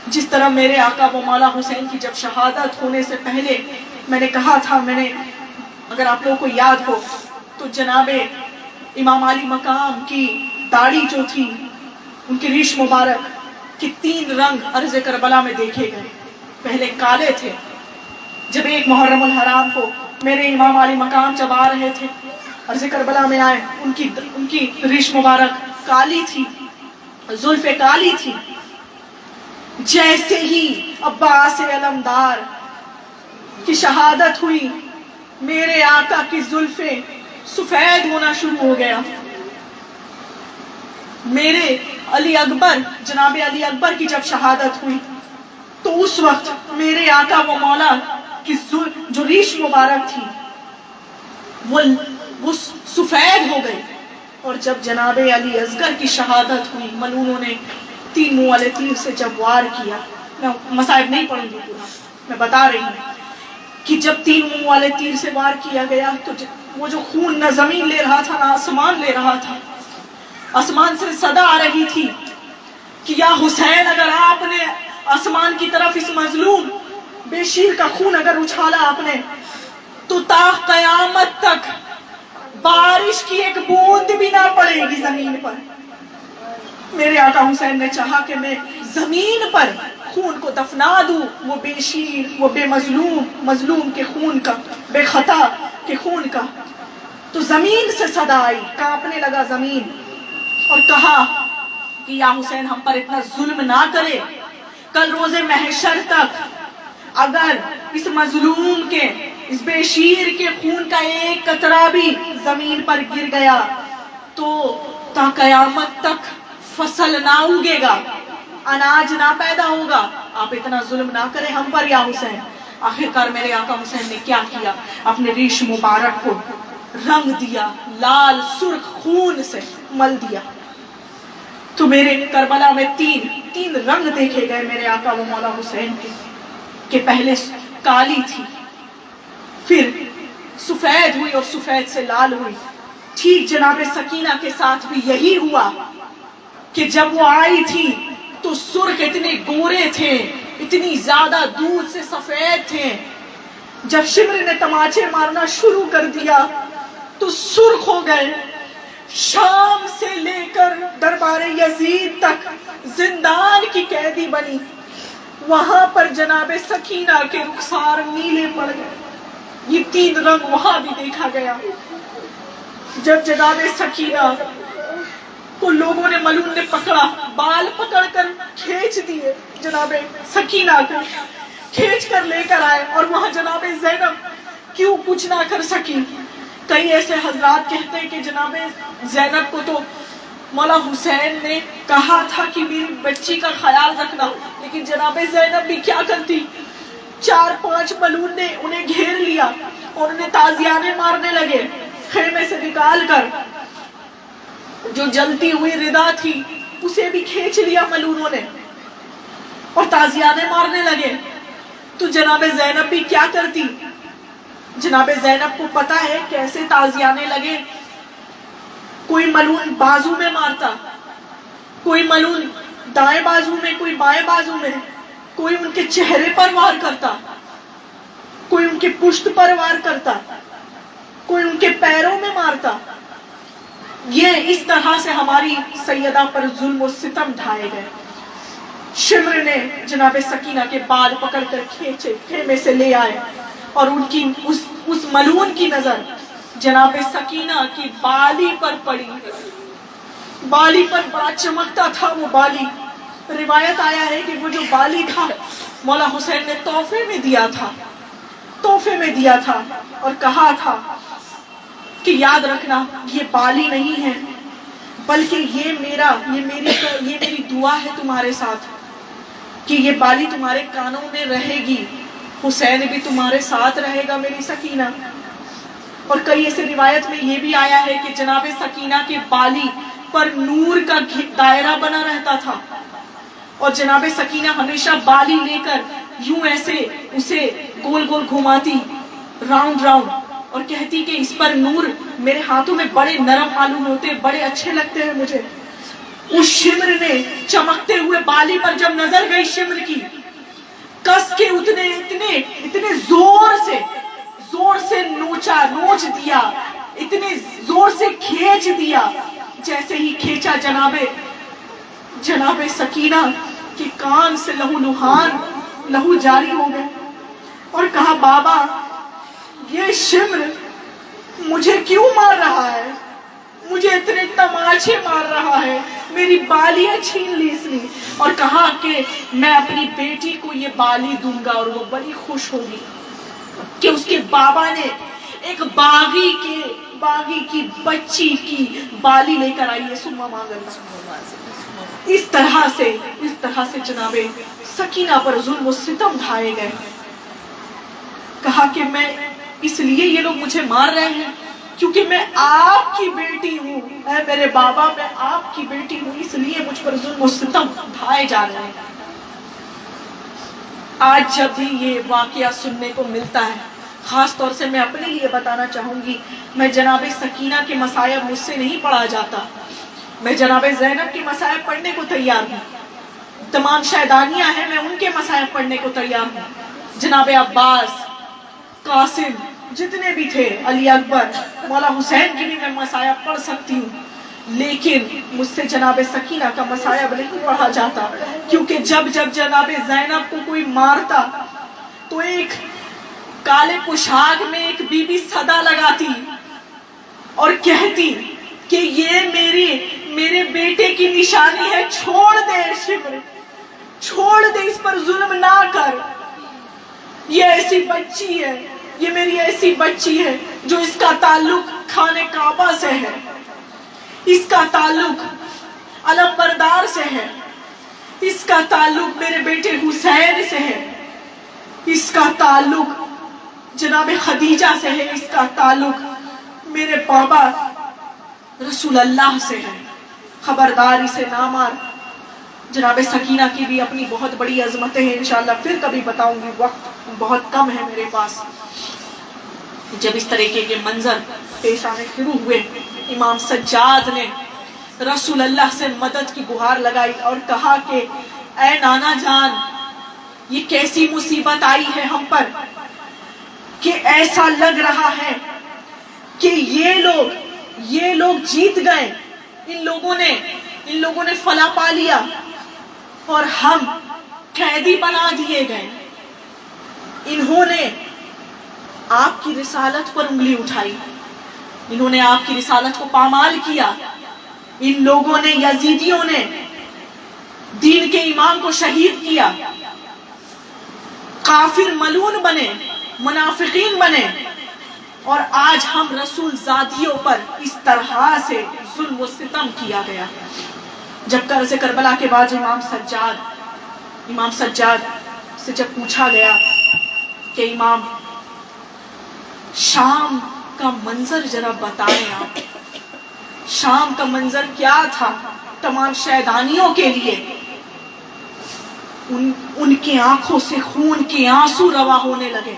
جس طرح میرے آقا و مولا حسین کی جب شہادت ہونے سے پہلے میں نے کہا تھا، اگر آپ لوگوں کو یاد ہو تو جناب امام علی مقام کی داڑھی جو تھی، ان کی ریش مبارک کے 3 رنگ عرض کربلا میں دیکھے گئے۔ پہلے کالے تھے، جب 1 محرم الحرام کو میرے امام علی مقام جب آ رہے تھے، عرض کربلا میں آئے، ان کی ریش مبارک کالی تھی، زلفیں کالی تھی، جیسے ہی عباس علمدار کی شہادت ہوئی میرے آقا کی زلفیں سفید ہونا شروع ہو گیا. میرے علی اکبر، جناب علی اکبر کی جب شہادت ہوئی تو اس وقت میرے آقا و مولا کی جو ریش مبارک تھی وہ سفید ہو گئی. اور جب جناب علی اصغر کی شہادت ہوئی، ملونوں نے 3 منہ والے تیر سے جب وار کیا، میں مصائب نہیں پڑھوں گی پورا، میں بتا رہی ہوں کہ جب 3 منہ والے تیر سے وار کیا گیا تو وہ جو خون نہ زمین لے رہا تھا نہ آسمان لے رہا تھا. آسمان سے صدا آ رہی تھی کہ یا حسین، اگر آپ نے آسمان کی طرف اس مظلوم بے شیر کا خون اگر اچھالا آپ نے تو تا قیامت تک بارش کی ایک بوند بھی نہ پڑے گی زمین پر. میرے آقا حسین نے چاہا کہ میں زمین پر خون کو دفنا دوں، وہ بے شیر، وہ بے مظلوم کے خون کا، بے خطا کے خون کا. تو زمین سے صدا آئی، کانپنے لگا زمین، اور کہا کہ یا حسین ہم پر اتنا ظلم نہ کرے، کل روز محشر تک اگر اس مظلوم کے، اس بے شیر کے خون کا ایک قطرہ بھی زمین پر گر گیا تو تا قیامت تک فصل نہ اگے گا، اناج نہ پیدا ہوگا. آپ اتنا ظلم نہ کریں ہم پر یا حسین. آخرکار میرے آقا حسین نے کیا کیا؟ اپنے ریش مبارک کو رنگ دیا، لال سرخ خون سے مل دیا. تو میرے کربلا میں تین رنگ دیکھے گئے میرے آقا و مولا حسین کے، کہ پہلے کالی تھی، پھر سفید ہوئی اور سفید سے لال ہوئی. ٹھیک جناب سکینہ کے ساتھ بھی یہی ہوا کہ جب وہ آئی تھی تو سرخ اتنے گورے تھے، اتنی زیادہ دودھ سے سفید تھے. جب شمر نے تماچے مارنا شروع کر دیا تو سرخ ہو گئے. شام سے لے کر دربار یزید تک زندان کی قیدی بنی، وہاں پر جناب سکینہ کے رخسار نیلے پڑ گئے. یہ 3 رنگ وہاں بھی دیکھا گیا. جب جناب سکینہ کو لوگوں نے، ملون نے پکڑا، بال پکڑ کر کھینچ دیے، جناب سکینہ کو کھینچ کر لے کر آئے، اور وہاں جناب زینب کیوں کچھ نہ کر سکی. کئی ایسے حضرات کہتے ہیں کہ جناب زینب کو تو مولا حسین نے کہا تھا کہ میری بچی کا خیال رکھنا، لیکن جناب زینب بھی کیا کرتی؟ 4-5 ملون نے انہیں گھیر لیا اور انہیں تازیانے مارنے لگے، خیمے سے نکال کر جو جلتی ہوئی ردا تھی اسے بھی کھینچ لیا ملونوں نے اور تازیانے مارنے لگے. تو جناب زینب بھی کیا کرتی؟ جناب زینب کو پتا ہے کیسے تازیانے لگے. کوئی ملون بازو میں مارتا، کوئی ملون دائیں بازو میں، کوئی بائیں بازو میں، کوئی ان کے چہرے پر وار کرتا، کوئی ان کے پشت پر وار کرتا، کوئی ان کے پیروں میں مارتا. یہ اس طرح سے ہماری سیدہ پر ظلم و ستم ڈھائے گئے. شمر نے جناب سکینہ کے بال پکڑ کر کھینچے، خیمے سے لے آئے، اور ان کی اس ملون کی نظر جناب سکینہ کی بالی پر پڑی. بالی پر بڑا چمکتا تھا وہ بالی. روایت آیا ہے کہ وہ جو بالی تھا مولا حسین نے تحفے میں دیا تھا اور کہا تھا کہ یاد رکھنا یہ بالی نہیں ہے بلکہ یہ میری دعا ہے تمہارے ساتھ کہ یہ بالی تمہارے کانوں میں رہے گی، حسین بھی تمہارے ساتھ رہے گا میری سکینہ. اور کئی ایسے روایت میں یہ بھی آیا ہے کہ جناب سکینہ کے بالی پر نور کا دائرہ بنا رہتا تھا اور جناب سکینہ ہمیشہ بالی لے کر یوں ایسے اسے گول گول گھماتی، راؤنڈ اور کہتی کہ اس پر نور میرے ہاتھوں میں بڑے نرم معلوم ہوتے، بڑے اچھے لگتے ہیں مجھے. اس شمر نے چمکتے ہوئے بالی پر جب نظر گئی شمر کی، کس کے اتنے زور سے نوچ دیا، اتنے زور سے کھینچ دیا. جیسے ہی کھینچا جناب سکینہ کے کان سے لہو جاری ہو گئے اور کہا بابا یہ شمر مجھے کیوں مار رہا ہے، مجھے اتنے تماچے مار رہا ہے، میری بالیاں چھین لی اس نے اور کہا کہ میں اپنی بیٹی کو یہ بالی دوں گا اور وہ بڑی خوش ہوگی کہ اس کے بابا نے ایک باغی کی بچی کی بالی لے کر آئی ہے. سما مانگل اس طرح سے جناب سکینہ پر ظلم و ستم ڈھائے گئے. کہا کہ میں اس لیے یہ لوگ مجھے مار رہے ہیں کیونکہ میں آپ کی بیٹی ہوں. اے میرے بابا میں آپ کی بیٹی ہوں اس لیے مجھ پر ظلم و ستم ڈھائے جا رہے ہیں. آج جب بھی یہ واقعہ سننے کو ملتا ہے خاص طور سے میں اپنے لیے بتانا چاہوں گی میں جناب سکینہ کے مصائب مجھ سے نہیں پڑھا جاتا. میں جناب زینب کے مصائب پڑھنے کو تیار ہوں. تمام شیدانیاں ہیں میں ان کے مصائب پڑھنے کو تیار ہوں. جناب عباس قاسم جتنے بھی تھے علی اکبر مولا حسین کی بھی میں مصائب پڑھ سکتی ہوں لیکن مجھ سے جناب سکینہ کا مصائب نہیں پڑھا جاتا کیونکہ جب جناب زینب کو کوئی مارتا تو ایک کالے پوشاک میں ایک بی بی صدا لگاتی اور کہتی کہ یہ میرے بیٹے کی نشانی ہے. چھوڑ دے شمر چھوڑ دے اس پر ظلم نہ کر. یہ ایسی بچی ہے یہ میری ایسی بچی ہے جو اس کا تعلق خانہ کعبہ سے ہے اس کا تعلق علم بردار سے ہے اس کا تعلق میرے بیٹے حسین سے ہے اس کا تعلق جناب خدیجہ سے ہے اس کا تعلق میرے بابا رسول اللہ سے ہے. خبردار اسے نہ مار. جناب سکینہ کی بھی اپنی بہت بڑی عظمتیں ہیں انشاءاللہ پھر کبھی بتاؤں گی وقت بہت کم ہے میرے پاس. جب اس طریقے کے منظر پیش آنے شروع ہوئے امام سجاد نے رسول اللہ سے مدد کی گہار لگائی اور کہا کہ اے نانا جان یہ کیسی مصیبت آئی ہے ہم پر کہ ایسا لگ رہا ہے کہ یہ لوگ جیت گئے. ان لوگوں نے فلاح پا لیا اور ہم قیدی بنا دیے گئے. انہوں نے آپ کی رسالت پر انگلی اٹھائی انہوں نے آپ کی رسالت کو پامال کیا. ان لوگوں نے یزیدیوں نے دین کے امام کو شہید کیا. کافر ملعون بنے منافقین بنے اور آج ہم رسول زادیوں پر اس طرح سے ظلم و ستم کیا گیا. جب کرز کربلا کے بعد امام سجاد سے جب پوچھا گیا کہ امام شام کا منظر ذرا بتائیں آپ شام کا منظر کیا تھا تمام شیدانیوں کے لیے. ان کی آنکھوں سے خون کے آنسو روا ہونے لگے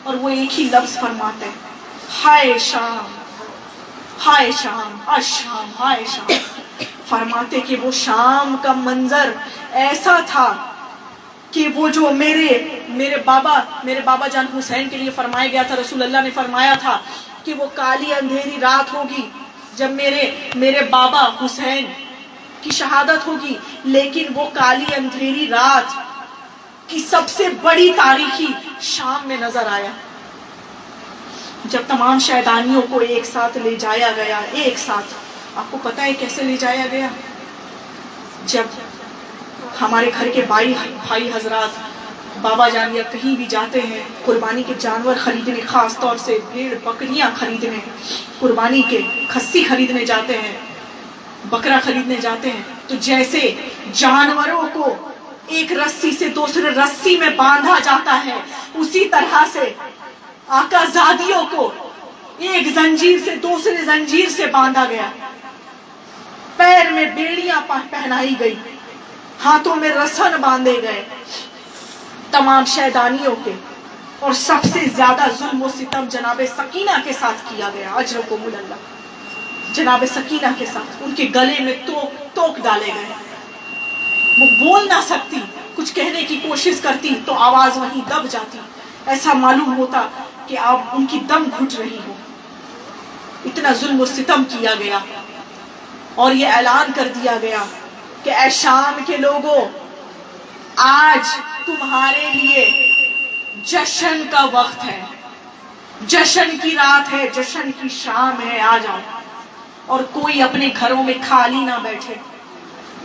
اور وہ ایک ہی لفظ فرماتے ہائے شام ہائے شام الشام ہائے شام. فرماتے کہ وہ شام کا منظر ایسا تھا کہ وہ جو میرے بابا جان حسین کے لیے فرمایا گیا تھا. رسول اللہ نے فرمایا تھا کہ وہ کالی اندھیری رات ہوگی جب میرے بابا حسین کی شہادت ہوگی لیکن وہ کالی اندھیری رات کی سب سے بڑی تاریخی شام میں نظر آیا جب تمام شیدانیوں کو ایک ساتھ لے جایا گیا. ایک ساتھ آپ کو پتہ ہے کیسے لے جایا گیا؟ جب ہمارے گھر کے بھائی حضرات بابا جان یا کہیں بھی جاتے ہیں قربانی کے جانور خریدنے خاص طور سے بھیڑ بکریاں خریدنے قربانی کے کھسی خریدنے جاتے ہیں بکرا خریدنے جاتے ہیں تو جیسے جانوروں کو ایک رسی سے دوسرے رسی میں باندھا جاتا ہے اسی طرح سے آقا زادیوں کو ایک زنجیر سے دوسرے زنجیر سے باندھا گیا. پیر میں بیڑیاں پہنائی گئی ہاتھوں میں رسن باندھے گئے تمام شیدانیوں کے. اور سب سے زیادہ ظلم و ستم جناب سکینہ کے ساتھ کیا گیا. اجرکم اللہ. جناب سکینہ کے ساتھ ان کے گلے میں توک ڈالے گئے. وہ بول نہ سکتی کچھ کہنے کی کوشش کرتی تو آواز وہیں دب جاتی. ایسا معلوم ہوتا کہ اب ان کی دم گھٹ رہی ہو. اتنا ظلم و ستم کیا گیا اور یہ اعلان کر دیا گیا کہ اے شام کے لوگوں آج تمہارے لیے جشن کا وقت ہے جشن کی رات ہے جشن کی شام ہے. آ جاؤ اور کوئی اپنے گھروں میں خالی نہ بیٹھے،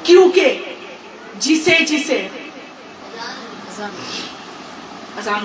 کیونکہ جسے اذان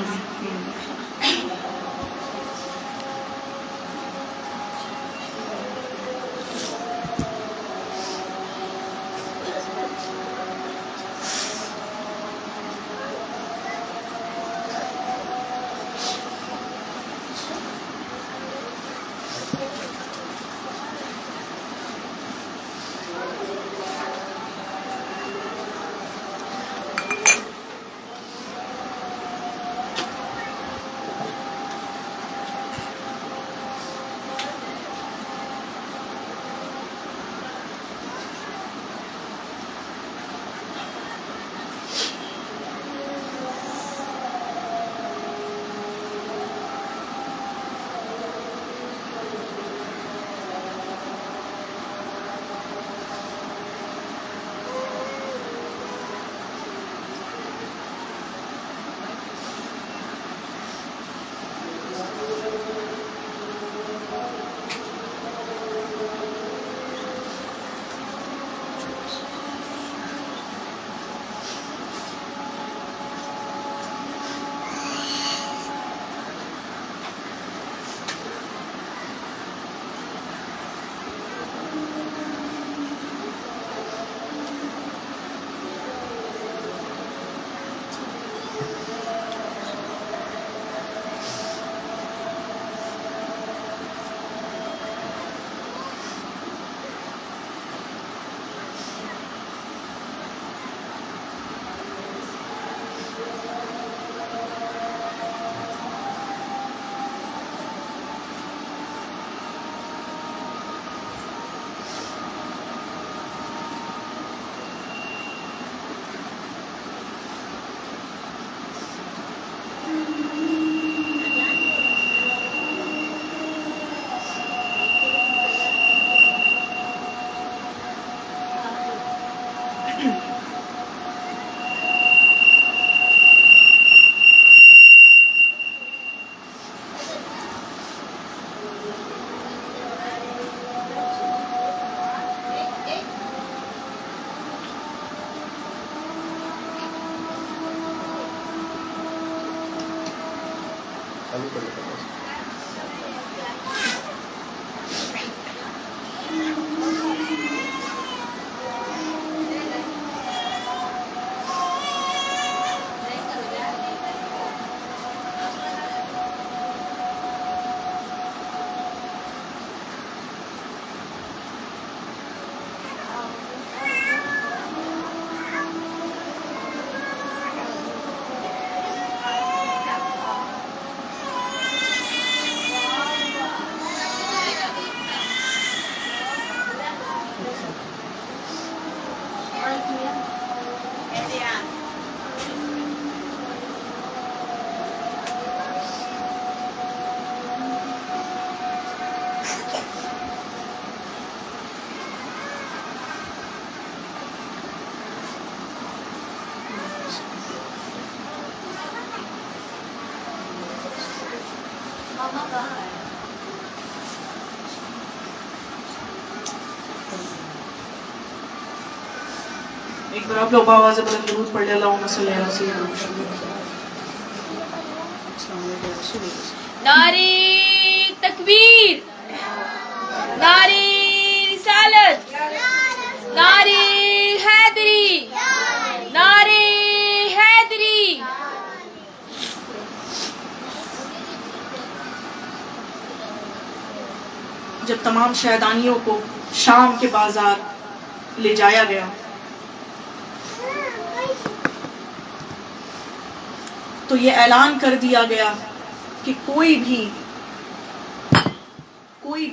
ایک بار آپ لوگ آواز بلند درود پڑھ لیں، اللہم صلی علی سیدنا محمد۔ نعرے تکبیر، نعرے رسالت، نعرے حیدری، نعرے حیدری۔ جب تمام شیطانیوں کو شام کے بازار لے جایا گیا تو یہ اعلان کر دیا گیا کہ کوئی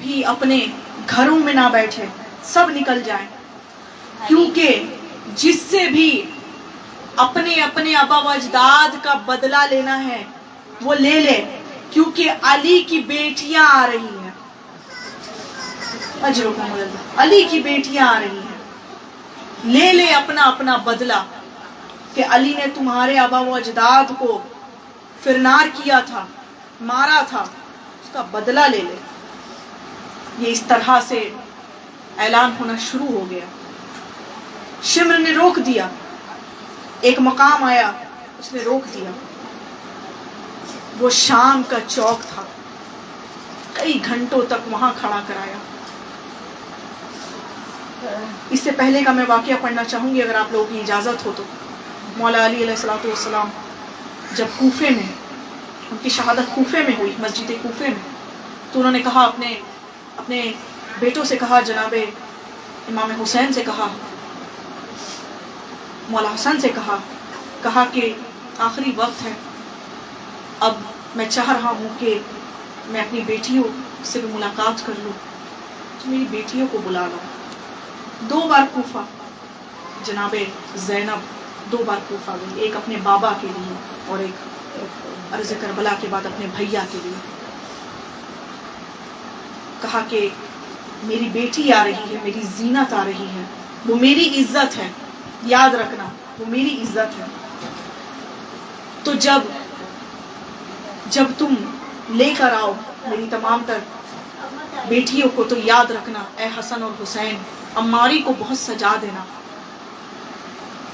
بھی اپنے گھروں میں نہ بیٹھے، سب نکل جائیں، کیونکہ جس سے بھی اپنے آبا و اجداد کا بدلہ لینا ہے وہ لے لے، کیونکہ علی کی بیٹیاں آ رہی ہیں، اجرکم اللہ، علی کی بیٹیاں آ رہی ہیں، لے لے اپنا بدلہ، کہ علی نے تمہارے آبا و اجداد کو فرنار کیا تھا، مارا تھا، اس کا بدلہ لے لے۔ یہ اس طرح سے اعلان ہونا شروع ہو گیا. شمر نے روک دیا. ایک مقام آیا, اس نے روک دیا. وہ شام کا چوک تھا. کئی گھنٹوں تک وہاں کھڑا کرایا. اس سے پہلے کا میں واقعہ پڑھنا چاہوں گی اگر آپ لوگوں کی اجازت ہو تو. مولا علی علیہ السلام جب کوفے میں, ان کی شہادت کوفے میں ہوئی, مسجد کوفے میں, تو انہوں نے کہا اپنے بیٹوں سے کہا, جناب امام حسین سے کہا, مولا حسن سے کہا کہ آخری وقت ہے, اب میں چاہ رہا ہوں کہ میں اپنی بیٹیوں سے بھی ملاقات کر لوں, تو میری بیٹیوں کو بلا لوں. 2 بار کوفہ جناب زینب 2 بار کوفہ گئی, ایک اپنے بابا کے لیے اور ایک عرض کربلا کے بعد اپنے بھیا کے لیے. کہا کہ میری بیٹی آ رہی ہے, میری زینت آ رہی ہے, وہ میری عزت ہے, یاد رکھنا وہ میری عزت ہے. تو جب تم لے کر آؤ میری تمام تر بیٹیوں کو, تو یاد رکھنا اے حسن اور حسین, عماری کو بہت سجا دینا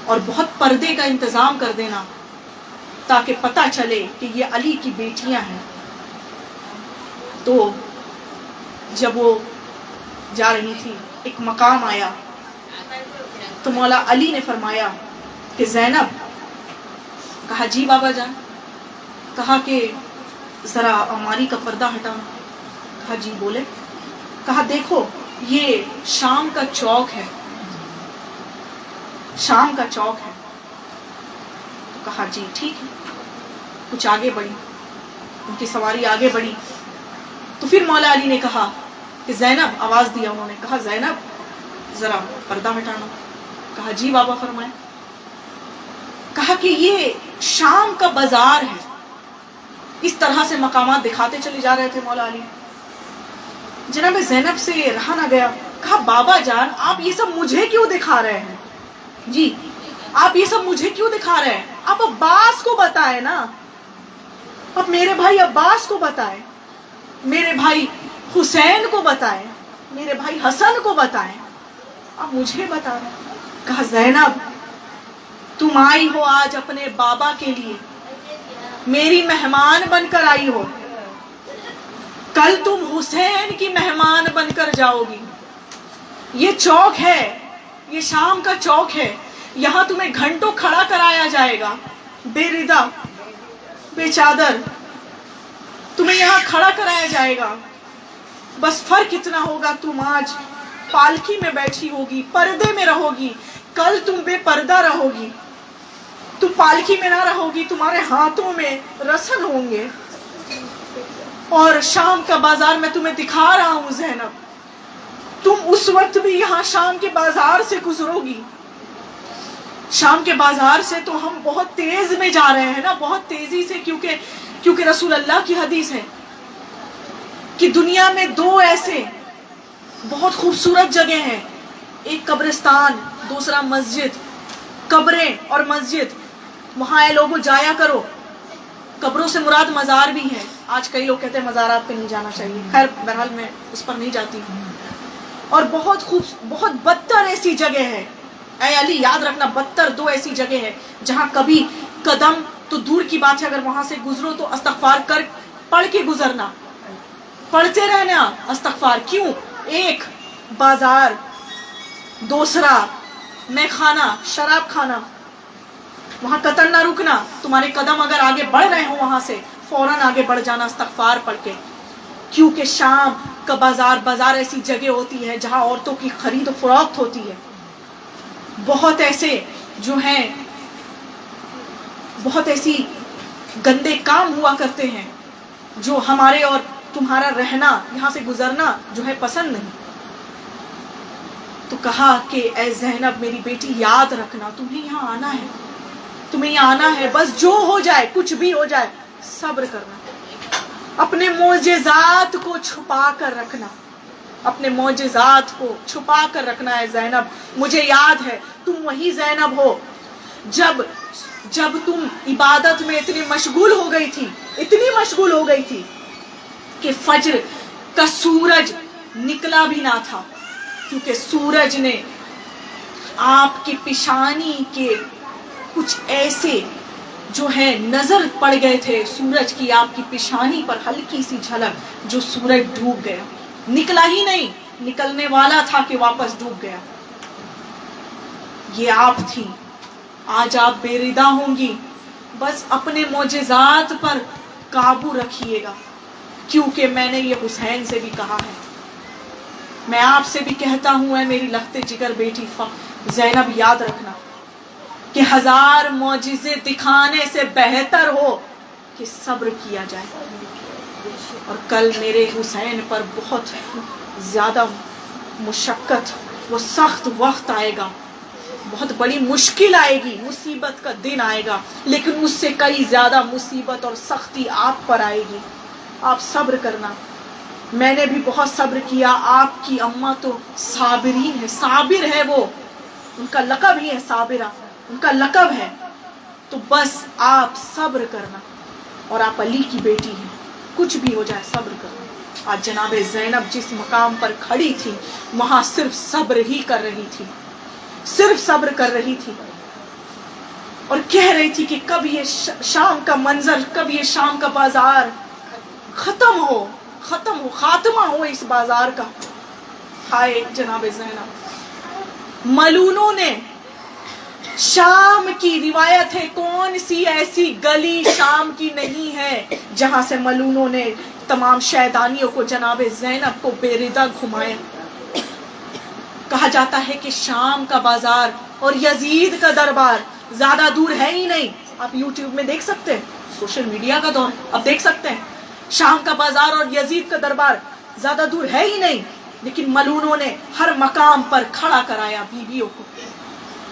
اور بہت پردے کا انتظام کر دینا تاکہ پتہ چلے کہ یہ علی کی بیٹیاں ہیں. تو جب وہ جا رہی تھی ایک مقام آیا تو مولا علی نے فرمایا کہ زینب. کہا جی بابا جان. کہا کہ ذرا عماری کا پردہ ہٹانا. کہا جی بولے. کہا دیکھو یہ شام کا چوک ہے, شام کا چوک ہے. کہا جی ٹھیک ہے. کچھ آگے بڑھی, ان کی سواری آگے بڑھی تو پھر مولا علی نے کہا کہ زینب, آواز دیا انہوں نے, کہا زینب ذرا پردہ ہٹانا. کہا جی بابا فرمائیں. کہا کہ یہ شام کا بازار ہے. اس طرح سے مقامات دکھاتے چلے جا رہے تھے مولا علی. جناب زینب سے رہا نہ گیا. کہا بابا جان آپ یہ سب مجھے کیوں دکھا رہے ہیں؟ جی آپ یہ سب مجھے کیوں دکھا رہے ہیں؟ آپ عباس کو بتائیں نا, آپ میرے بھائی عباس کو بتائیں, میرے بھائی حسین کو بتائیں, میرے بھائی حسن کو بتائیں, آپ مجھے بتا رہے ہیں. کہا زینب تم آئی ہو آج اپنے بابا کے لیے, میری مہمان بن کر آئی ہو, کل تم حسین کی مہمان بن کر جاؤ گی. یہ چوک ہے, یہ شام کا چوک ہے, یہاں تمہیں گھنٹوں کھڑا کرایا جائے گا, بے ردا بے چادر تمہیں یہاں کھڑا کرایا جائے گا. بس فرق اتنا ہوگا, تم آج پالکی میں بیٹھی ہوگی, پردے میں رہو گی, کل تم بے پردہ رہو گی. تم پالکی میں نہ رہو گی, تمہارے ہاتھوں میں رسن ہوں گے. اور شام کا بازار میں تمہیں دکھا رہا ہوں زینب, تم اس وقت بھی یہاں شام کے بازار سے گزرو گی. شام کے بازار سے تو ہم بہت تیز میں جا رہے ہیں نا, بہت تیزی سے, کیونکہ رسول اللہ کی حدیث ہے کہ دنیا میں 2 ایسے بہت خوبصورت جگہ ہیں, ایک قبرستان, دوسرا مسجد. قبریں اور مسجد, وہاں اے لوگوں جایا کرو. قبروں سے مراد مزار بھی ہے. آج کئی لوگ کہتے ہیں مزارات پہ نہیں جانا چاہیے, خیر بہرحال میں اس پر نہیں جاتی. اور بہت بدتر ایسی جگہ ہے, اے علی یاد رکھنا, بدتر 2 ایسی جگہ ہے جہاں کبھی قدم تو دور کی بات ہے, اگر وہاں سے گزرو تو استغفار پڑھ کے گزرنا, پڑھتے رہنا استغفار. کیوں؟ ایک بازار, دوسرا میں خانہ, شراب خانہ, وہاں قطن نہ رکنا. تمہارے قدم اگر آگے بڑھ رہے ہوں وہاں سے فوراً آگے بڑھ جانا استغفار پڑھ کے. کیونکہ شام کا بازار ایسی جگہ ہوتی ہے جہاں عورتوں کی خرید و فروخت ہوتی ہے. بہت ایسے جو ہیں, بہت ایسی گندے کام ہوا کرتے ہیں جو ہمارے اور تمہارا رہنا, یہاں سے گزرنا جو ہے پسند نہیں. تو کہا کہ اے زینب میری بیٹی یاد رکھنا, تمہیں یہاں آنا ہے, تمہیں یہاں آنا ہے, بس جو ہو جائے, کچھ بھی ہو جائے, صبر کرنا. اپنے معجزات کو چھپا کر رکھنا, اپنے معجزات کو چھپا کر رکھنا ہے زینب. مجھے یاد ہے تم وہی زینب ہو جب تم عبادت میں اتنی مشغول ہو گئی تھی کہ فجر کا سورج نکلا بھی نہ تھا. کیونکہ سورج نے آپ کی پیشانی کے کچھ ایسے جو ہے نظر پڑ گئے تھے سورج کی آپ کی پیشانی پر ہلکی سی جھلک، جو سورج ڈوب گیا، نکلا ہی نہیں، نکلنے والا تھا کہ واپس ڈوب گیا۔ یہ آپ تھی، آج آپ بے ردا ہوں گی، بس اپنے معجزات پر قابو رکھیے گا، کیونکہ میں نے یہ حسین سے بھی کہا ہے، میں آپ سے بھی کہتا ہوں، اے میری لختے جگر بیٹی زینب، یاد رکھنا کہ 1000 معجزے دکھانے سے بہتر ہو کہ صبر کیا جائے۔ اور کل میرے حسین پر بہت زیادہ مشقت، وہ سخت وقت آئے گا، بہت بڑی مشکل آئے گی، مصیبت کا دن آئے گا، لیکن اس سے کئی زیادہ مصیبت اور سختی آپ پر آئے گی۔ آپ صبر کرنا۔ میں نے بھی بہت صبر کیا، آپ کی اماں تو صابرین ہے، صابر ہے، وہ ان کا لقب ہی ہے صابرہ، ان کا لقب ہے، تو بس آپ صبر کرنا۔ اور آپ علی کی بیٹی ہیں، کچھ بھی ہو جائے صبر کرنا۔ آج جناب زینب جس مقام پر کھڑی تھی، وہاں صرف صبر ہی کر رہی تھی، صرف صبر کر رہی تھی، اور کہہ رہی تھی کہ کب یہ شام کا منظر، کب یہ شام کا بازار ختم ہو، خاتمہ ہو اس بازار کا۔ ہائے جناب زینب، ملونوں نے شام کی روایت ہے، کون سی ایسی گلی شام کی نہیں ہے جہاں سے ملونوں نے تمام شیطانیوں کو جناب زینب کو بے ردا گھمایا۔ کہا جاتا ہے کہ شام کا بازار اور یزید کا دربار زیادہ دور ہے ہی نہیں۔ آپ یوٹیوب میں دیکھ سکتے ہیں، سوشل میڈیا کا دور، اب دیکھ سکتے ہیں شام کا بازار اور یزید کا دربار زیادہ دور ہے ہی نہیں، لیکن ملونوں نے ہر مقام پر کھڑا کرایا بیویوں کو،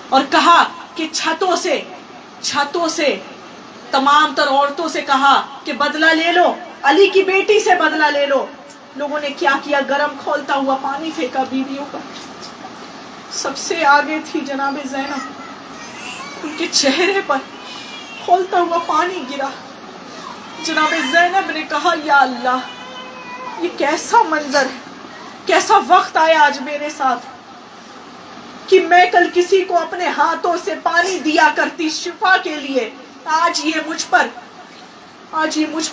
اور کہا کہ چھتوں سے تمام تر عورتوں سے کہا کہ بدلہ لے لو، علی کی بیٹی سے بدلہ لے لو۔ لوگوں نے کیا کیا؟ گرم کھولتا ہوا پانی پھینکا بیویوں کا۔ سب سے آگے تھی جناب زینب، ان کے چہرے پر کھولتا ہوا پانی گرا۔ جناب زینب نے کہا یا اللہ، یہ کیسا منظر ہے، کیسا وقت آیا آج میرے ساتھ کہ میں کل کسی کو اپنے ہاتھوں سے پانی دیا کرتی شفا کے لیے، آج یہ مجھ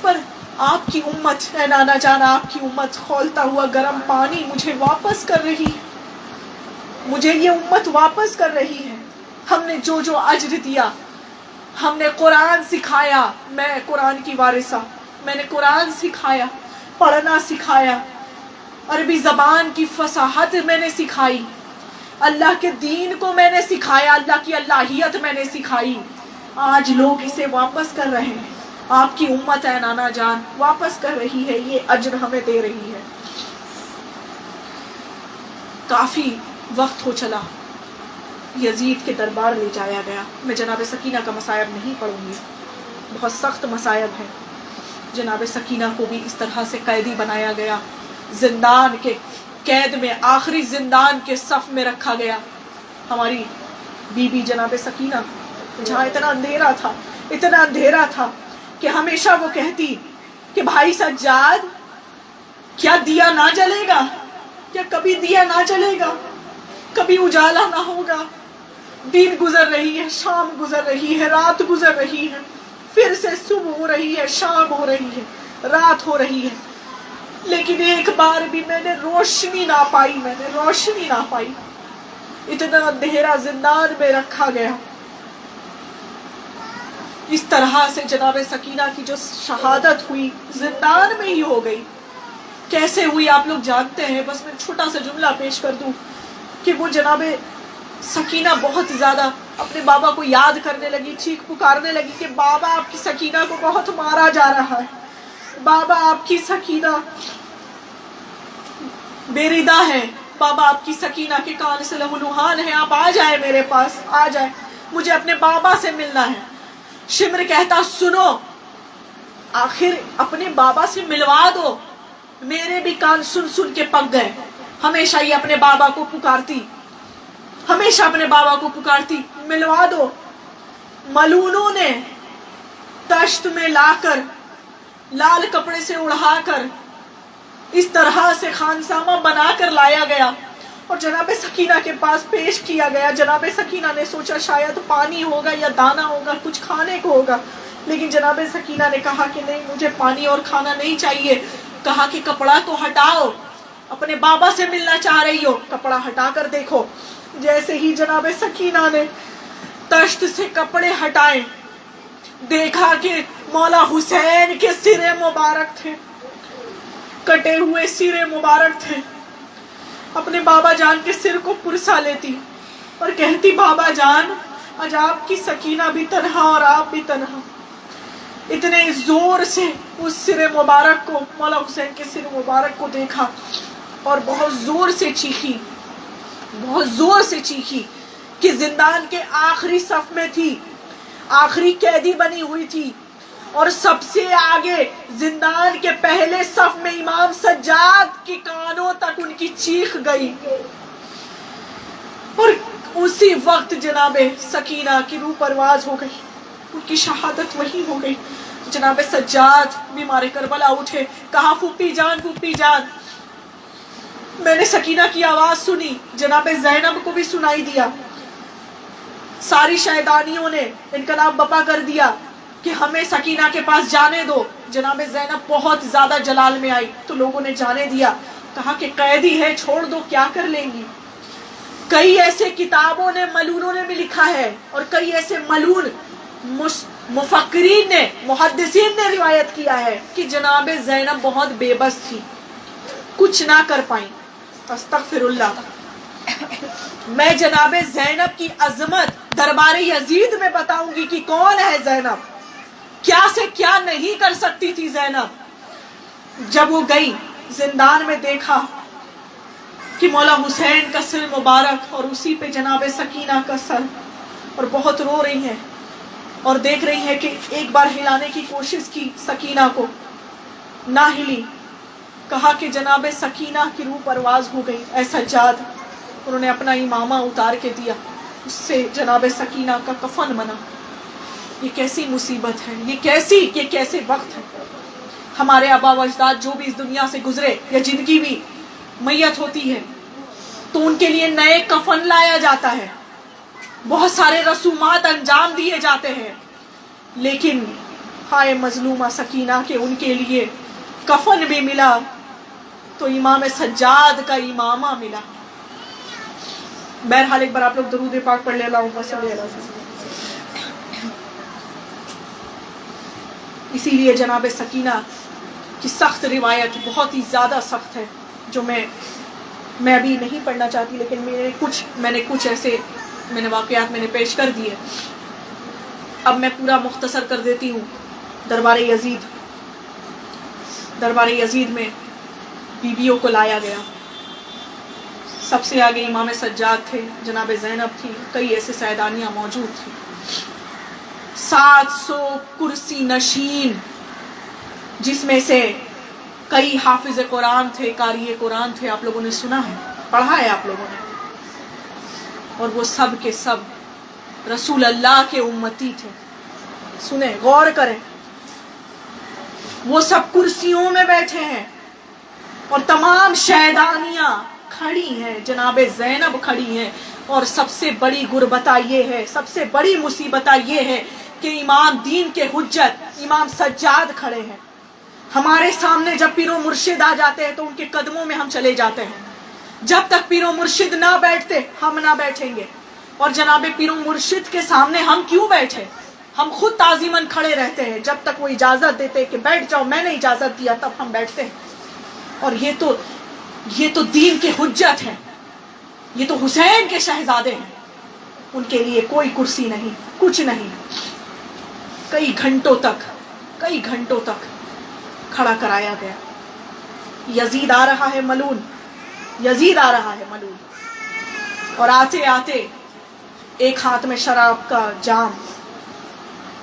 پر آپ کی امت، اے نانا جانا، آپ کی امت کھولتا ہوا گرم پانی مجھے واپس کر رہی ہے، مجھے یہ امت واپس کر رہی ہے۔ ہم نے جو اجر دیا، ہم نے قرآن سکھایا، میں قرآن کی وارثہ، میں نے قرآن سکھایا، پڑھنا سکھایا، عربی زبان کی فصاحت میں نے سکھائی، اللہ کے دین کو میں نے سکھایا، اللہ کی الہیت میں نے سکھائی۔ آج لوگ اسے واپس کر رہے ہیں، آپ کی امت ہے نانا جان واپس کر رہی ہے، یہ اجر ہمیں دے رہی ہے۔ کافی وقت ہو چلا، یزید کے دربار لے جایا گیا۔ میں جناب سکینہ کا مصائب نہیں پڑھوں گی، بہت سخت مصائب ہے۔ جناب سکینہ کو بھی اس طرح سے قیدی بنایا گیا، زندان کے قید میں، آخری زندان کے صف میں رکھا گیا۔ ہماری بی بی جناب سکینہ، جہاں اتنا اندھیرا تھا کہ ہمیشہ وہ کہتی کہ بھائی سجاد، کیا دیا نہ جلے گا؟ کیا کبھی دیا نہ جلے گا؟ کبھی اجالا نہ ہوگا؟ دن گزر رہی ہے، شام گزر رہی ہے، رات گزر رہی ہے، پھر سے صبح ہو رہی ہے، شام ہو رہی ہے، رات ہو رہی ہے، لیکن ایک بار بھی میں نے روشنی نہ پائی، اتنا اندھیرا زندان میں رکھا گیا۔ اس طرح سے جناب سکینہ کی جو شہادت ہوئی زندان میں ہی ہو گئی۔ کیسے ہوئی آپ لوگ جانتے ہیں، بس میں چھوٹا سا جملہ پیش کر دوں کہ وہ جناب سکینہ بہت زیادہ اپنے بابا کو یاد کرنے لگی، چیخ پکارنے لگی کہ بابا آپ کی سکینہ کو بہت مارا جا رہا ہے، بابا آپ کی سکینہ بے ردا ہے، بابا آپ کی سکینہ کے کان سے لہولہان ہے، آپ آ جائیں میرے پاس، آ جائیں، مجھے اپنے بابا سے ملنا ہے۔ شمر کہتا سنو، آخر اپنے بابا سے ملوا دو، میرے بھی کان سن کے پک گئے، ہمیشہ یہ اپنے بابا کو پکارتی، ملوا دو۔ ملونوں نے تشت میں لا کر، لال کپڑے سے اڑا کر، اس طرح سے خانسامہ بنا کر لایا گیا، اور جناب سکینہ کے پاس پیش کیا گیا. جناب سکینہ نے سوچا شاید پانی ہوگا یا دانا ہوگا, کچھ کھانے کو ہوگا, لیکن جناب سکینہ نے کہا کہ نہیں, مجھے پانی اور کھانا نہیں چاہیے. کہا کہ کپڑا تو ہٹاؤ, اپنے بابا سے ملنا چاہ رہی ہو, کپڑا ہٹا کر دیکھو. جیسے ہی جناب سکینہ نے تشت سے کپڑے ہٹائے, دیکھا کہ مولا حسین کے سرے مبارک تھے, کٹے ہوئے سرے مبارک تھے. اپنے بابا جان کے سر کو پرسا لیتی اور کہتی بابا جان آج آپ کی سکینہ بھی تنہا اور آپ بھی تنہا. اتنے زور سے اس سر مبارک کو, مولا حسین کے سر مبارک کو دیکھا اور بہت زور سے چیخی, بہت زور سے چیخی کہ زندان کے آخری صف میں تھی, آخری قیدی بنی ہوئی تھی, اور سب سے آگے زندان کے پہلے صف میں امام سجاد کی کانوں تک ان کی چیخ گئی. اور اسی وقت جناب سکینہ کی روح پرواز ہو گئی, ان کی شہادت وہی ہو گئی. جناب سجاد بیمار کربلا اٹھے, کہا پھوپھی جان, پھوپھی جان. میں نے سکینہ کی آواز سنی, جناب زینب کو بھی سنائی دیا. ساری شہدانیوں نے انقلاب بپا کر دیا کہ ہمیں سکینہ کے پاس جانے دو. جناب زینب بہت زیادہ جلال میں آئی تو لوگوں نے جانے دیا. کہا کہ قیدی ہے, چھوڑ دو, کیا کر لیں گی. کئی ایسے کتابوں نے, ملونوں نے بھی لکھا ہے, اور کئی ایسے ملون مفکرین نے, محدثین نے روایت کیا ہے کہ جناب زینب بہت بے بس تھی, کچھ نہ کر پائیں. استغفر اللہ. میں جناب زینب کی عظمت دربار یزید میں بتاؤں گی کہ کون ہے زینب, کیا سے کیا نہیں کر سکتی تھی زینب. جب وہ گئی زندان میں, دیکھا کہ مولا حسین کا سر مبارک اور اسی پہ جناب سکینہ کا سر, اور بہت رو رہی ہیں اور دیکھ رہی ہے کہ ایک بار ہلانے کی کوشش کی سکینہ کو, نہ ہلی. کہا کہ جناب سکینہ کی روح پرواز ہو گئی. اے سجاد, انہوں نے اپنا امامہ اتار کے دیا, اس سے جناب سکینہ کا کفن بنا. یہ کیسی مصیبت ہے, یہ کیسے وقت ہے. ہمارے آبا و اجداد جو بھی اس دنیا سے گزرے یا جن کی بھی میت ہوتی ہے تو ان کے لیے نئے کفن لایا جاتا ہے, بہت سارے رسومات انجام دیے جاتے ہیں, لیکن ہائے مظلومہ سکینہ کے ان کے لیے کفن بھی ملا تو امام سجاد کا امامہ ملا. بہرحال ایک بار آپ لوگ درود پاک پڑھ لیں, اللہم صلی علی سیدنا. اسی لیے جناب سکینہ کی سخت روایت بہت ہی زیادہ سخت ہے, جو میں ابھی نہیں پڑھنا چاہتی, لیکن میں نے کچھ ایسے واقعات میں نے پیش کر دیے. اب میں پورا مختصر کر دیتی ہوں. دربار یزید میں بیویوں کو لایا گیا. سب سے آگے امام سجاد تھے, جناب زینب تھی, کئی ایسے سیدانیاں موجود تھیں. 700 کرسی نشین, جس میں سے کئی حافظ قرآن تھے, قاری قرآن تھے. آپ لوگوں نے سنا ہے, پڑھا ہے آپ لوگوں نے. اور وہ سب کے سب رسول اللہ کے امتی تھے. سنیں, غور کریں. وہ سب کرسیوں میں بیٹھے ہیں اور تمام شہدانیاں کھڑی ہیں, جناب زینب کھڑی ہیں. اور سب سے بڑی غربتہ یہ ہے, سب سے بڑی مصیبتہ یہ ہے کہ امام دین کے حجت امام سجاد کھڑے ہیں. ہمارے سامنے جب پیر و مرشد آ جاتے ہیں تو ان کے قدموں میں ہم چلے جاتے ہیں. جب تک پیر و مرشد نہ بیٹھتے ہم نہ بیٹھیں گے. اور جناب پیر و مرشد کے سامنے ہم کیوں بیٹھے, ہم خود تعظیماً کھڑے رہتے ہیں. جب تک وہ اجازت دیتے کہ بیٹھ جاؤ, میں نے اجازت دیا, تب ہم بیٹھتے ہیں. اور یہ تو دین کے حجت ہیں, یہ تو حسین کے شہزادے ہیں. ان کے لیے کوئی کرسی نہیں, کچھ نہیں. کئی گھنٹوں تک کھڑا کرایا گیا. یزید آ رہا ہے ملون, اور آتے آتے ایک ہاتھ میں شراب کا جام,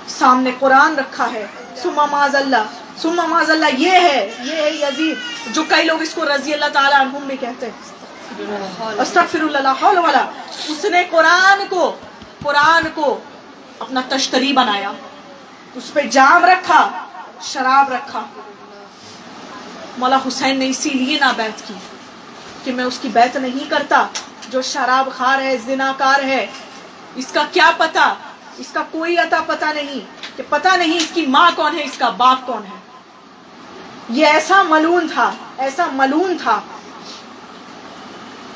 سامنے قرآن رکھا ہے. ثم معاذ اللہ, یہ ہے یزید, جو کئی لوگ اس کو رضی اللہ تعالی عنہم بھی کہتے ہیں. استغفر اللہ, لا حول ولا. اس نے قرآن کو اپنا تشتری بنایا, اس پہ جام رکھا, شراب رکھا. مولا حسین نے اسی لیے نہ بیعت کی کہ میں اس کی بیعت نہیں کرتا. جو شراب خار ہے, زناکار ہے, اس کا کیا پتا, اس کا کوئی عطا پتا نہیں کہ پتا نہیں اس کی ماں کون ہے, اس کا باپ کون ہے. یہ ایسا ملعون تھا, ایسا ملعون تھا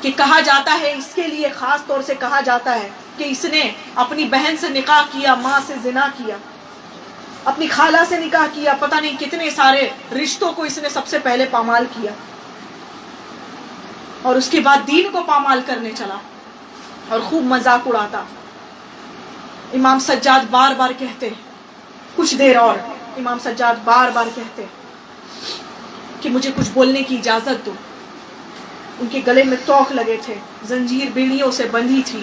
کہ کہا جاتا ہے, اس کے لیے خاص طور سے کہا جاتا ہے کہ اس نے اپنی بہن سے نکاح کیا, ماں سے زنا کیا, اپنی خالہ سے نکاح کیا, پتہ نہیں کتنے سارے رشتوں کو اس نے سب سے پہلے پامال کیا, اور اس کے بعد دین کو پامال کرنے چلا اور خوب مذاق اڑاتا. امام سجاد بار بار کہتے, کچھ دیر اور, امام سجاد بار بار کہتے کہ مجھے کچھ بولنے کی اجازت دو. ان کے گلے میں توق لگے تھے, زنجیر بیڑیوں سے بندھی تھی,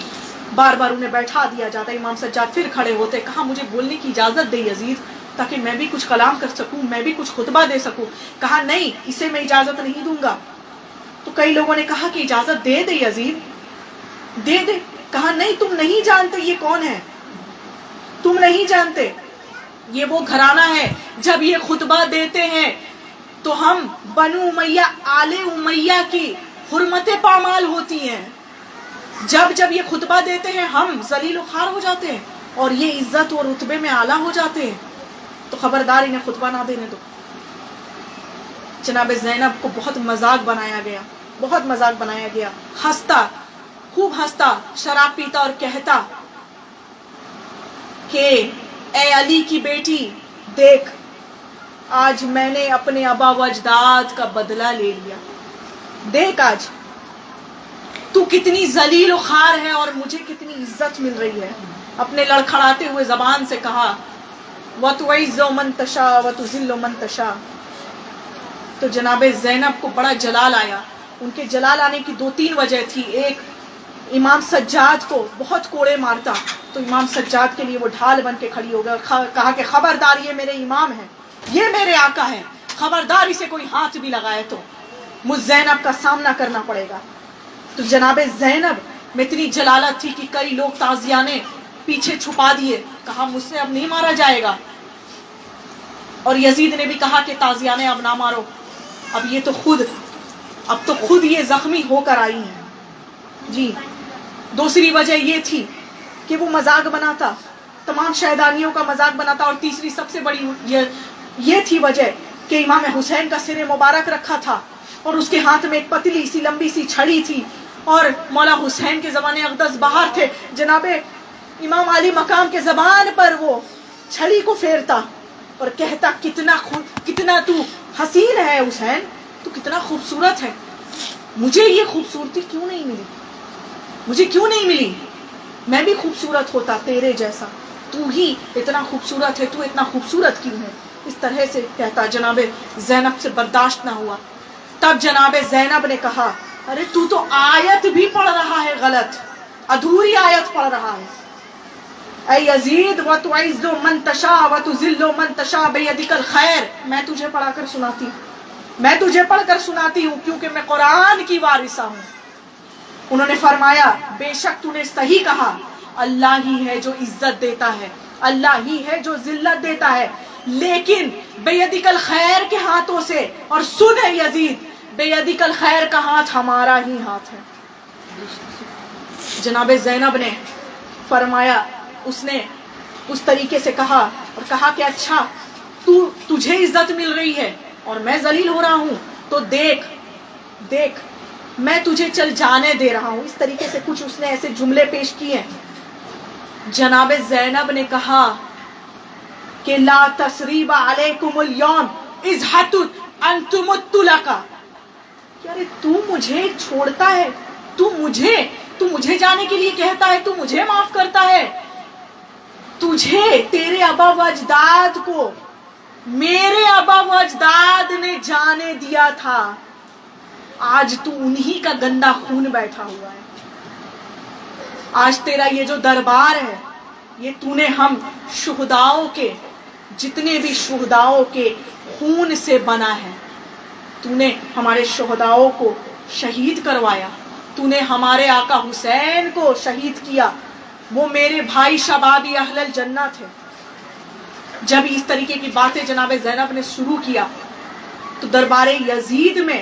بار بار انہیں بیٹھا دیا جاتا. امام سجاد پھر کھڑے ہوتے, کہا مجھے بولنے کی اجازت دے یزید, تاکہ میں بھی کچھ کلام کر سکوں, میں بھی کچھ خطبہ دے سکوں. کہا نہیں, اسے میں اجازت نہیں دوں گا. تو کئی لوگوں نے کہا کہ اجازت دے دے یزید, دے دے. کہا نہیں, تم نہیں جانتے یہ کون ہے, تم نہیں جانتے, یہ وہ گھرانہ ہے. جب یہ خطبہ دیتے ہیں تو ہم بنو امیہ, آل امیہ کی حرمتیں پامال ہوتی ہیں. جب جب یہ خطبہ دیتے ہیں ہم ذلیل و خوار ہو جاتے ہیں, اور یہ عزت اور رتبے میں اعلیٰ ہو جاتے ہیں. تو خبردار انہیں خطبہ نہ دینے دو. جناب زینب کو بہت مذاق بنایا گیا, بہت مذاق بنایا گیا. ہنستا, خوب ہنستا, شراب پیتا اور کہتا کہ اے علی کی بیٹی دیکھ, آج میں نے اپنے آبا و اجداد کا بدلہ لے لیا. دیکھ آج تو کتنی ذلیل و خوار ہے اور مجھے کتنی عزت مل رہی ہے. اپنے لڑکھڑاتے ہوئے زبان سے کہا وَتُعِزُّ مَن تَشَاءُ وَتُذِلُّ مَن تَشَاءُ. تو جناب زینب کو بڑا جلال آیا. ان کے جلال آنے کی 2-3 وجہ تھی. ایک, امام سجاد کو بہت کوڑے مارتا, تو امام سجاد کے لیے وہ ڈھال بن کے کھڑی ہو گیا, کہا کہ خبردار, یہ میرے امام ہیں, یہ میرے آقا ہیں, خبردار اسے کوئی ہاتھ بھی لگائے تو مجھ زینب کا سامنا کرنا پڑے گا. تو جناب زینب میں اتنی جلالت تھی کہ کئی لوگ تازیانے پیچھے چھپا دیے, کہا مجھ سے اب نہیں مارا جائے گا. اور یزید نے بھی کہا کہ تازیانے اب نہ مارو, اب یہ تو خود یہ زخمی ہو کر آئی ہیں. جی, دوسری وجہ یہ تھی کہ وہ مذاق بناتا, تمام شہدانیوں کا مذاق بناتا. اور تیسری سب سے بڑی یہ تھی وجہ کہ امام حسین کا سر مبارک رکھا تھا, اور اس کے ہاتھ میں ایک پتلی سی لمبی سی چھڑی تھی, اور مولا حسین کے زمانے اقدس باہر تھے. جناب امام علی مقام کے زبان پر وہ چھڑی کو پھیرتا اور کہتا کتنا تو حسین ہے حسین, تو کتنا خوبصورت ہے. مجھے یہ خوبصورتی کیوں نہیں ملی, مجھے کیوں نہیں ملی, میں بھی خوبصورت ہوتا تیرے جیسا, تو ہی اتنا خوبصورت ہے, تو اتنا خوبصورت کیوں ہے. اس طرح سے کہتا. جناب زینب سے برداشت نہ ہوا. تب جناب زینب نے کہا ارے تو آیت بھی پڑھ رہا ہے غلط, ادھوری آیت پڑھ رہا ہے. اے یزید وَتُعِزُّ مَن تَشَاءُ وَتُذِلُّ مَن تَشَاءُ بِیَدِکَ الْخَیْرُ. میں تجھے پڑھا کر سناتی ہوں, میں تجھے پڑھ کر سناتی ہوں, کیونکہ میں قرآن کی وارثہ ہوں. انہوں نے فرمایا بے شک تو نے صحیح کہا, اللہ ہی ہے جو عزت دیتا ہے, اللہ ہی ہے جو ذلت دیتا ہے, لیکن بیدک الخیر کے ہاتھوں سے. اور سن ہے یزید, بیدک الخیر کا ہاتھ ہمارا ہی ہاتھ ہے. جناب زینب نے فرمایا, اس نے اس طریقے سے کہا اور کہا کہ اچھا تجھے عزت مل رہی ہے اور میں ذلیل ہو رہا ہوں, تو دیکھ میں تجھے چل جانے دے رہا ہوں. اس طریقے سے کچھ اس نے ایسے جملے پیش کیے. جناب زینب نے کہا کہ لا تثریب علیکم اليوم اذهبوا انتم الطلقاء. ارے تو مجھے چھوڑتا ہے, تو مجھے جانے کے لیے کہتا ہے, تو مجھے معاف کرتا ہے. تجھے تیرے آبا و اجداد کو میرے آبا و اجداد نے جانے دیا تھا, آج تو انہی کا گندا خون بیٹھا ہوا ہے. آج تیرا یہ جو دربار ہے یہ تو نے ہم شہداؤں کے, جتنے بھی شہداؤں کے خون سے بنا ہے. تو نے ہمارے شہداؤں کو شہید کروایا, تو نے ہمارے آقا حسین کو شہید کیا, وہ میرے بھائی شبابی اہل الجنہ تھے. جب اس طریقے کی باتیں جناب زینب نے شروع کیا تو دربار یزید میں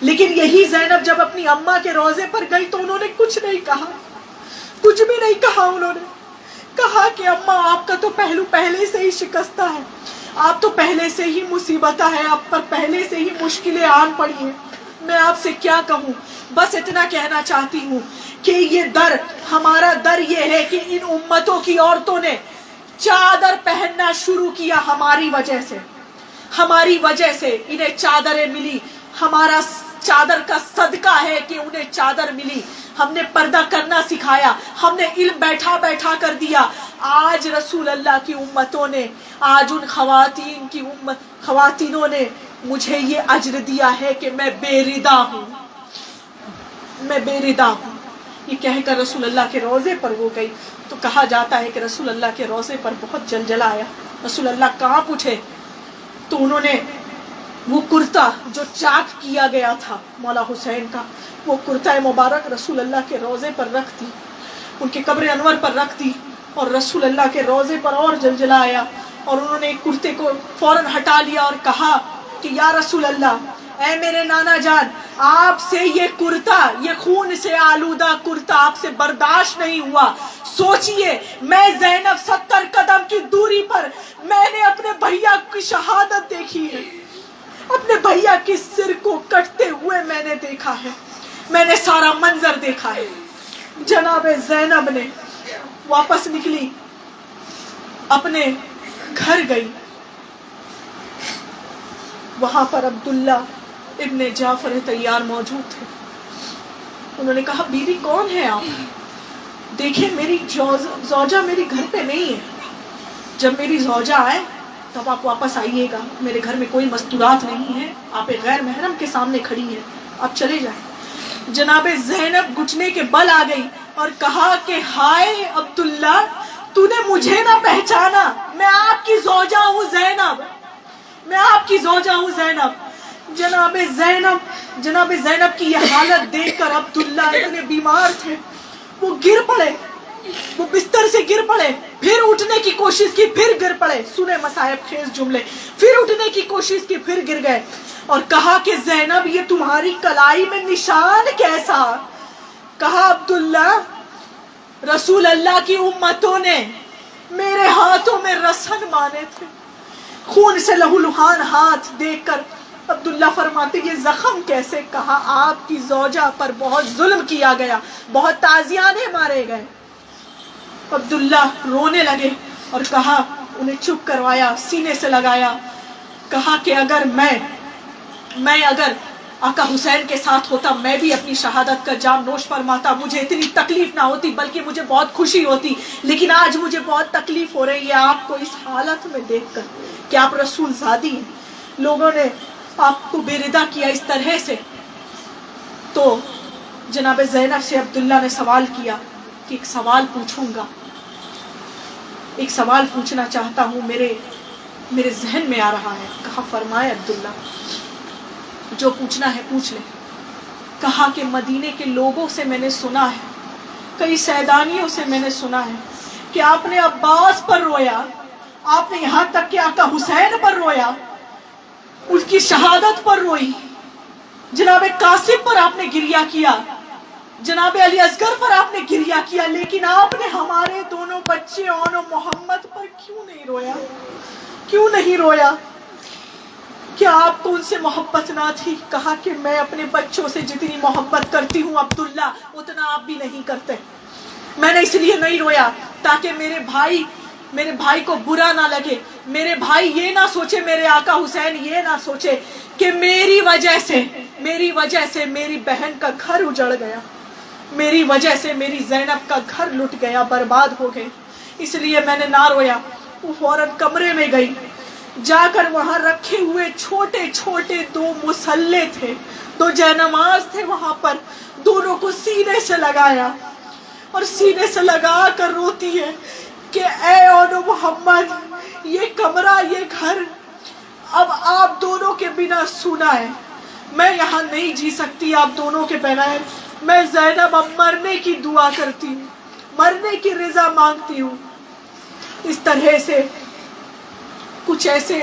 لیکن یہی زینب جب اپنی اماں کے روضے پر گئی تو انہوں نے کچھ نہیں کہا، کچھ بھی نہیں کہا. انہوں نے کہا کہ اماں آپ کا تو پہلو پہلے سے ہی شکستہ ہے، آپ تو پہلے سے ہی مصیبتہ ہے، آپ پر پہلے سے ہی مشکلیں آن پڑی ہیں، میں آپ سے کیا کہوں. بس اتنا کہنا چاہتی ہوں کہ یہ در، ہمارا در یہ ہے کہ ان امتوں کی عورتوں نے چادر پہننا شروع کیا ہماری وجہ سے، ہماری وجہ سے انہیں چادریں ملی. ہمارا چادر کا صدقہ ہے کہ انہیں چادر ملی. ہم نے پردہ کرنا سکھایا، ہم نے علم بیٹھا بیٹھا کر دیا. آج رسول اللہ کی امتوں نے، آج ان خواتینوں نے مجھے یہ اجر دیا ہے کہ میں بے ردا ہوں، میں بے ردا ہوں. یہ کہہ کر رسول اللہ کے روضے پر وہ گئی تو کہا جاتا ہے کہ رسول اللہ کے روضے پر بہت جلجلہ آیا. رسول اللہ کانپ اٹھے تو انہوں نے وہ کرتا جو چاک کیا گیا تھا مولا حسین کا، وہ کرتا مبارک رسول اللہ کے روضے پر رکھ دی، ان کے قبر انور پر رکھ دی. اور رسول اللہ کے روضے پر اور جلجلہ آیا اور انہوں نے کرتے کو فوراً ہٹا لیا اور کہا کہ یا رسول اللہ، اے میرے نانا جان، آپ سے یہ کرتا، یہ خون سے آلودہ کرتا آپ سے برداشت نہیں ہوا. سوچئے میں زینب 70 قدم کی دوری پر میں نے اپنے بھیا کی شہادت دیکھی ہے، اپنے بھیا کے سر کو کٹتے ہوئے میں نے دیکھا ہے، میں نے سارا منظر دیکھا ہے. جناب زینب نے واپس نکلی، اپنے گھر گئی. وہاں پر عبداللہ ابن جعفر طیار موجود تھے. انہوں نے کہا بیوی کون ہے آپ؟ دیکھیں میری زوجہ میری گھر پہ نہیں ہے، جب میری زوجہ آئے تب آپ واپس آئیے گا، میرے گھر میں کوئی مستورات نہیں ہے، آپ ایک غیر محرم کے سامنے کھڑی ہیں، آپ چلے جائیں. جناب زینب گھٹنے کے بل آ گئی اور کہا کہ ہائے عبداللہ، تو نے مجھے نہ پہچانا، میں آپ کی زوجہ ہوں زینب، میں آپ کی زوجہ ہوں زینب. جناب زینب کی یہ حالت دیکھ کر عبداللہ اتنے بیمار تھے، وہ گر پڑے، وہ بستر سے گر پڑے، پھر اٹھنے کی کوشش کی، پھر گر پڑے. سنے مصائب خیز جملے. پھر اٹھنے کی کوشش کی، پھر گر گئے اور کہا کہ زینب یہ تمہاری کلائی میں نشان کیسا؟ کہا عبداللہ، رسول اللہ کی امتوں نے میرے ہاتھوں میں رسن مانے تھے، خون سے لہولہان ہاتھ دیکھ کر عبداللہ فرماتے یہ زخم کیسے؟ کہا آپ کی زوجہ پر بہت ظلم کیا گیا، بہت تازیانے مارے گئے. عبداللہ رونے لگے اور کہا، انہیں چپ کروایا، سینے سے لگایا، کہا کہ اگر میں اگر آقا حسین کے ساتھ ہوتا میں بھی اپنی شہادت کا جام نوش فرماتا، مجھے اتنی تکلیف نہ ہوتی بلکہ مجھے بہت خوشی ہوتی. لیکن آج مجھے بہت تکلیف ہو رہی ہے آپ کو اس حالت میں دیکھ کر کہ آپ رسول زادی ہیں، لوگوں نے آپ کو بے ردا کیا اس طرح سے. تو جناب زینب سے عبداللہ نے سوال کیا کہ ایک سوال پوچھوں گا، ایک سوال پوچھنا چاہتا ہوں، میرے ذہن میں آ رہا ہے. کہا فرمائے عبداللہ، جو پوچھنا ہے پوچھ لے. کہا کہ مدینے کے لوگوں سے میں نے سنا ہے، کئی سیدانیوں سے میں نے سنا ہے کہ آپ نے عباس پر رویا، آپ نے یہاں تک کہ آقا حسین پر رویا، اس کی شہادت پر روئی، جناب قاسم پر آپ نے گریہ کیا، جناب علی اصغر پر آپ نے گریہ کیا، لیکن آپ نے ہمارے دونوں بچے اون و محمد پر کیوں نہیں رویا؟ کیوں نہیں رویا؟ کیا آپ کو ان سے محبت نہ تھی؟ کہا کہ میں اپنے بچوں سے جتنی محبت کرتی ہوں عبداللہ اتنا آپ بھی نہیں کرتے. میں نے اس لیے نہیں رویا تاکہ میرے بھائی کو برا نہ لگے، میرے بھائی یہ نہ سوچے، میرے آقا حسین یہ نہ سوچے کہ میری وجہ سے میری بہن کا گھر اجڑ گیا، میری وجہ سے میری زینب کا گھر لٹ گیا، برباد ہو گئے. اس لیے میں نے نہ رویا. وہ فوراً کمرے میں گئی، جا کر وہاں رکھے ہوئے چھوٹے چھوٹے 2 مصلے تھے، 2 جینماز تھے وہاں پر، دونوں کو سینے سے لگایا اور سینے سے لگا کر روتی ہے کہ اے اون محمد، یہ کمرہ، یہ گھر اب آپ دونوں کے بنا سونا ہے، میں یہاں نہیں جی سکتی آپ دونوں کے بنا. میں زینب اب مرنے کی دعا کرتی ہوں، مرنے کی رضا مانگتی ہوں. اس طرح سے کچھ ایسے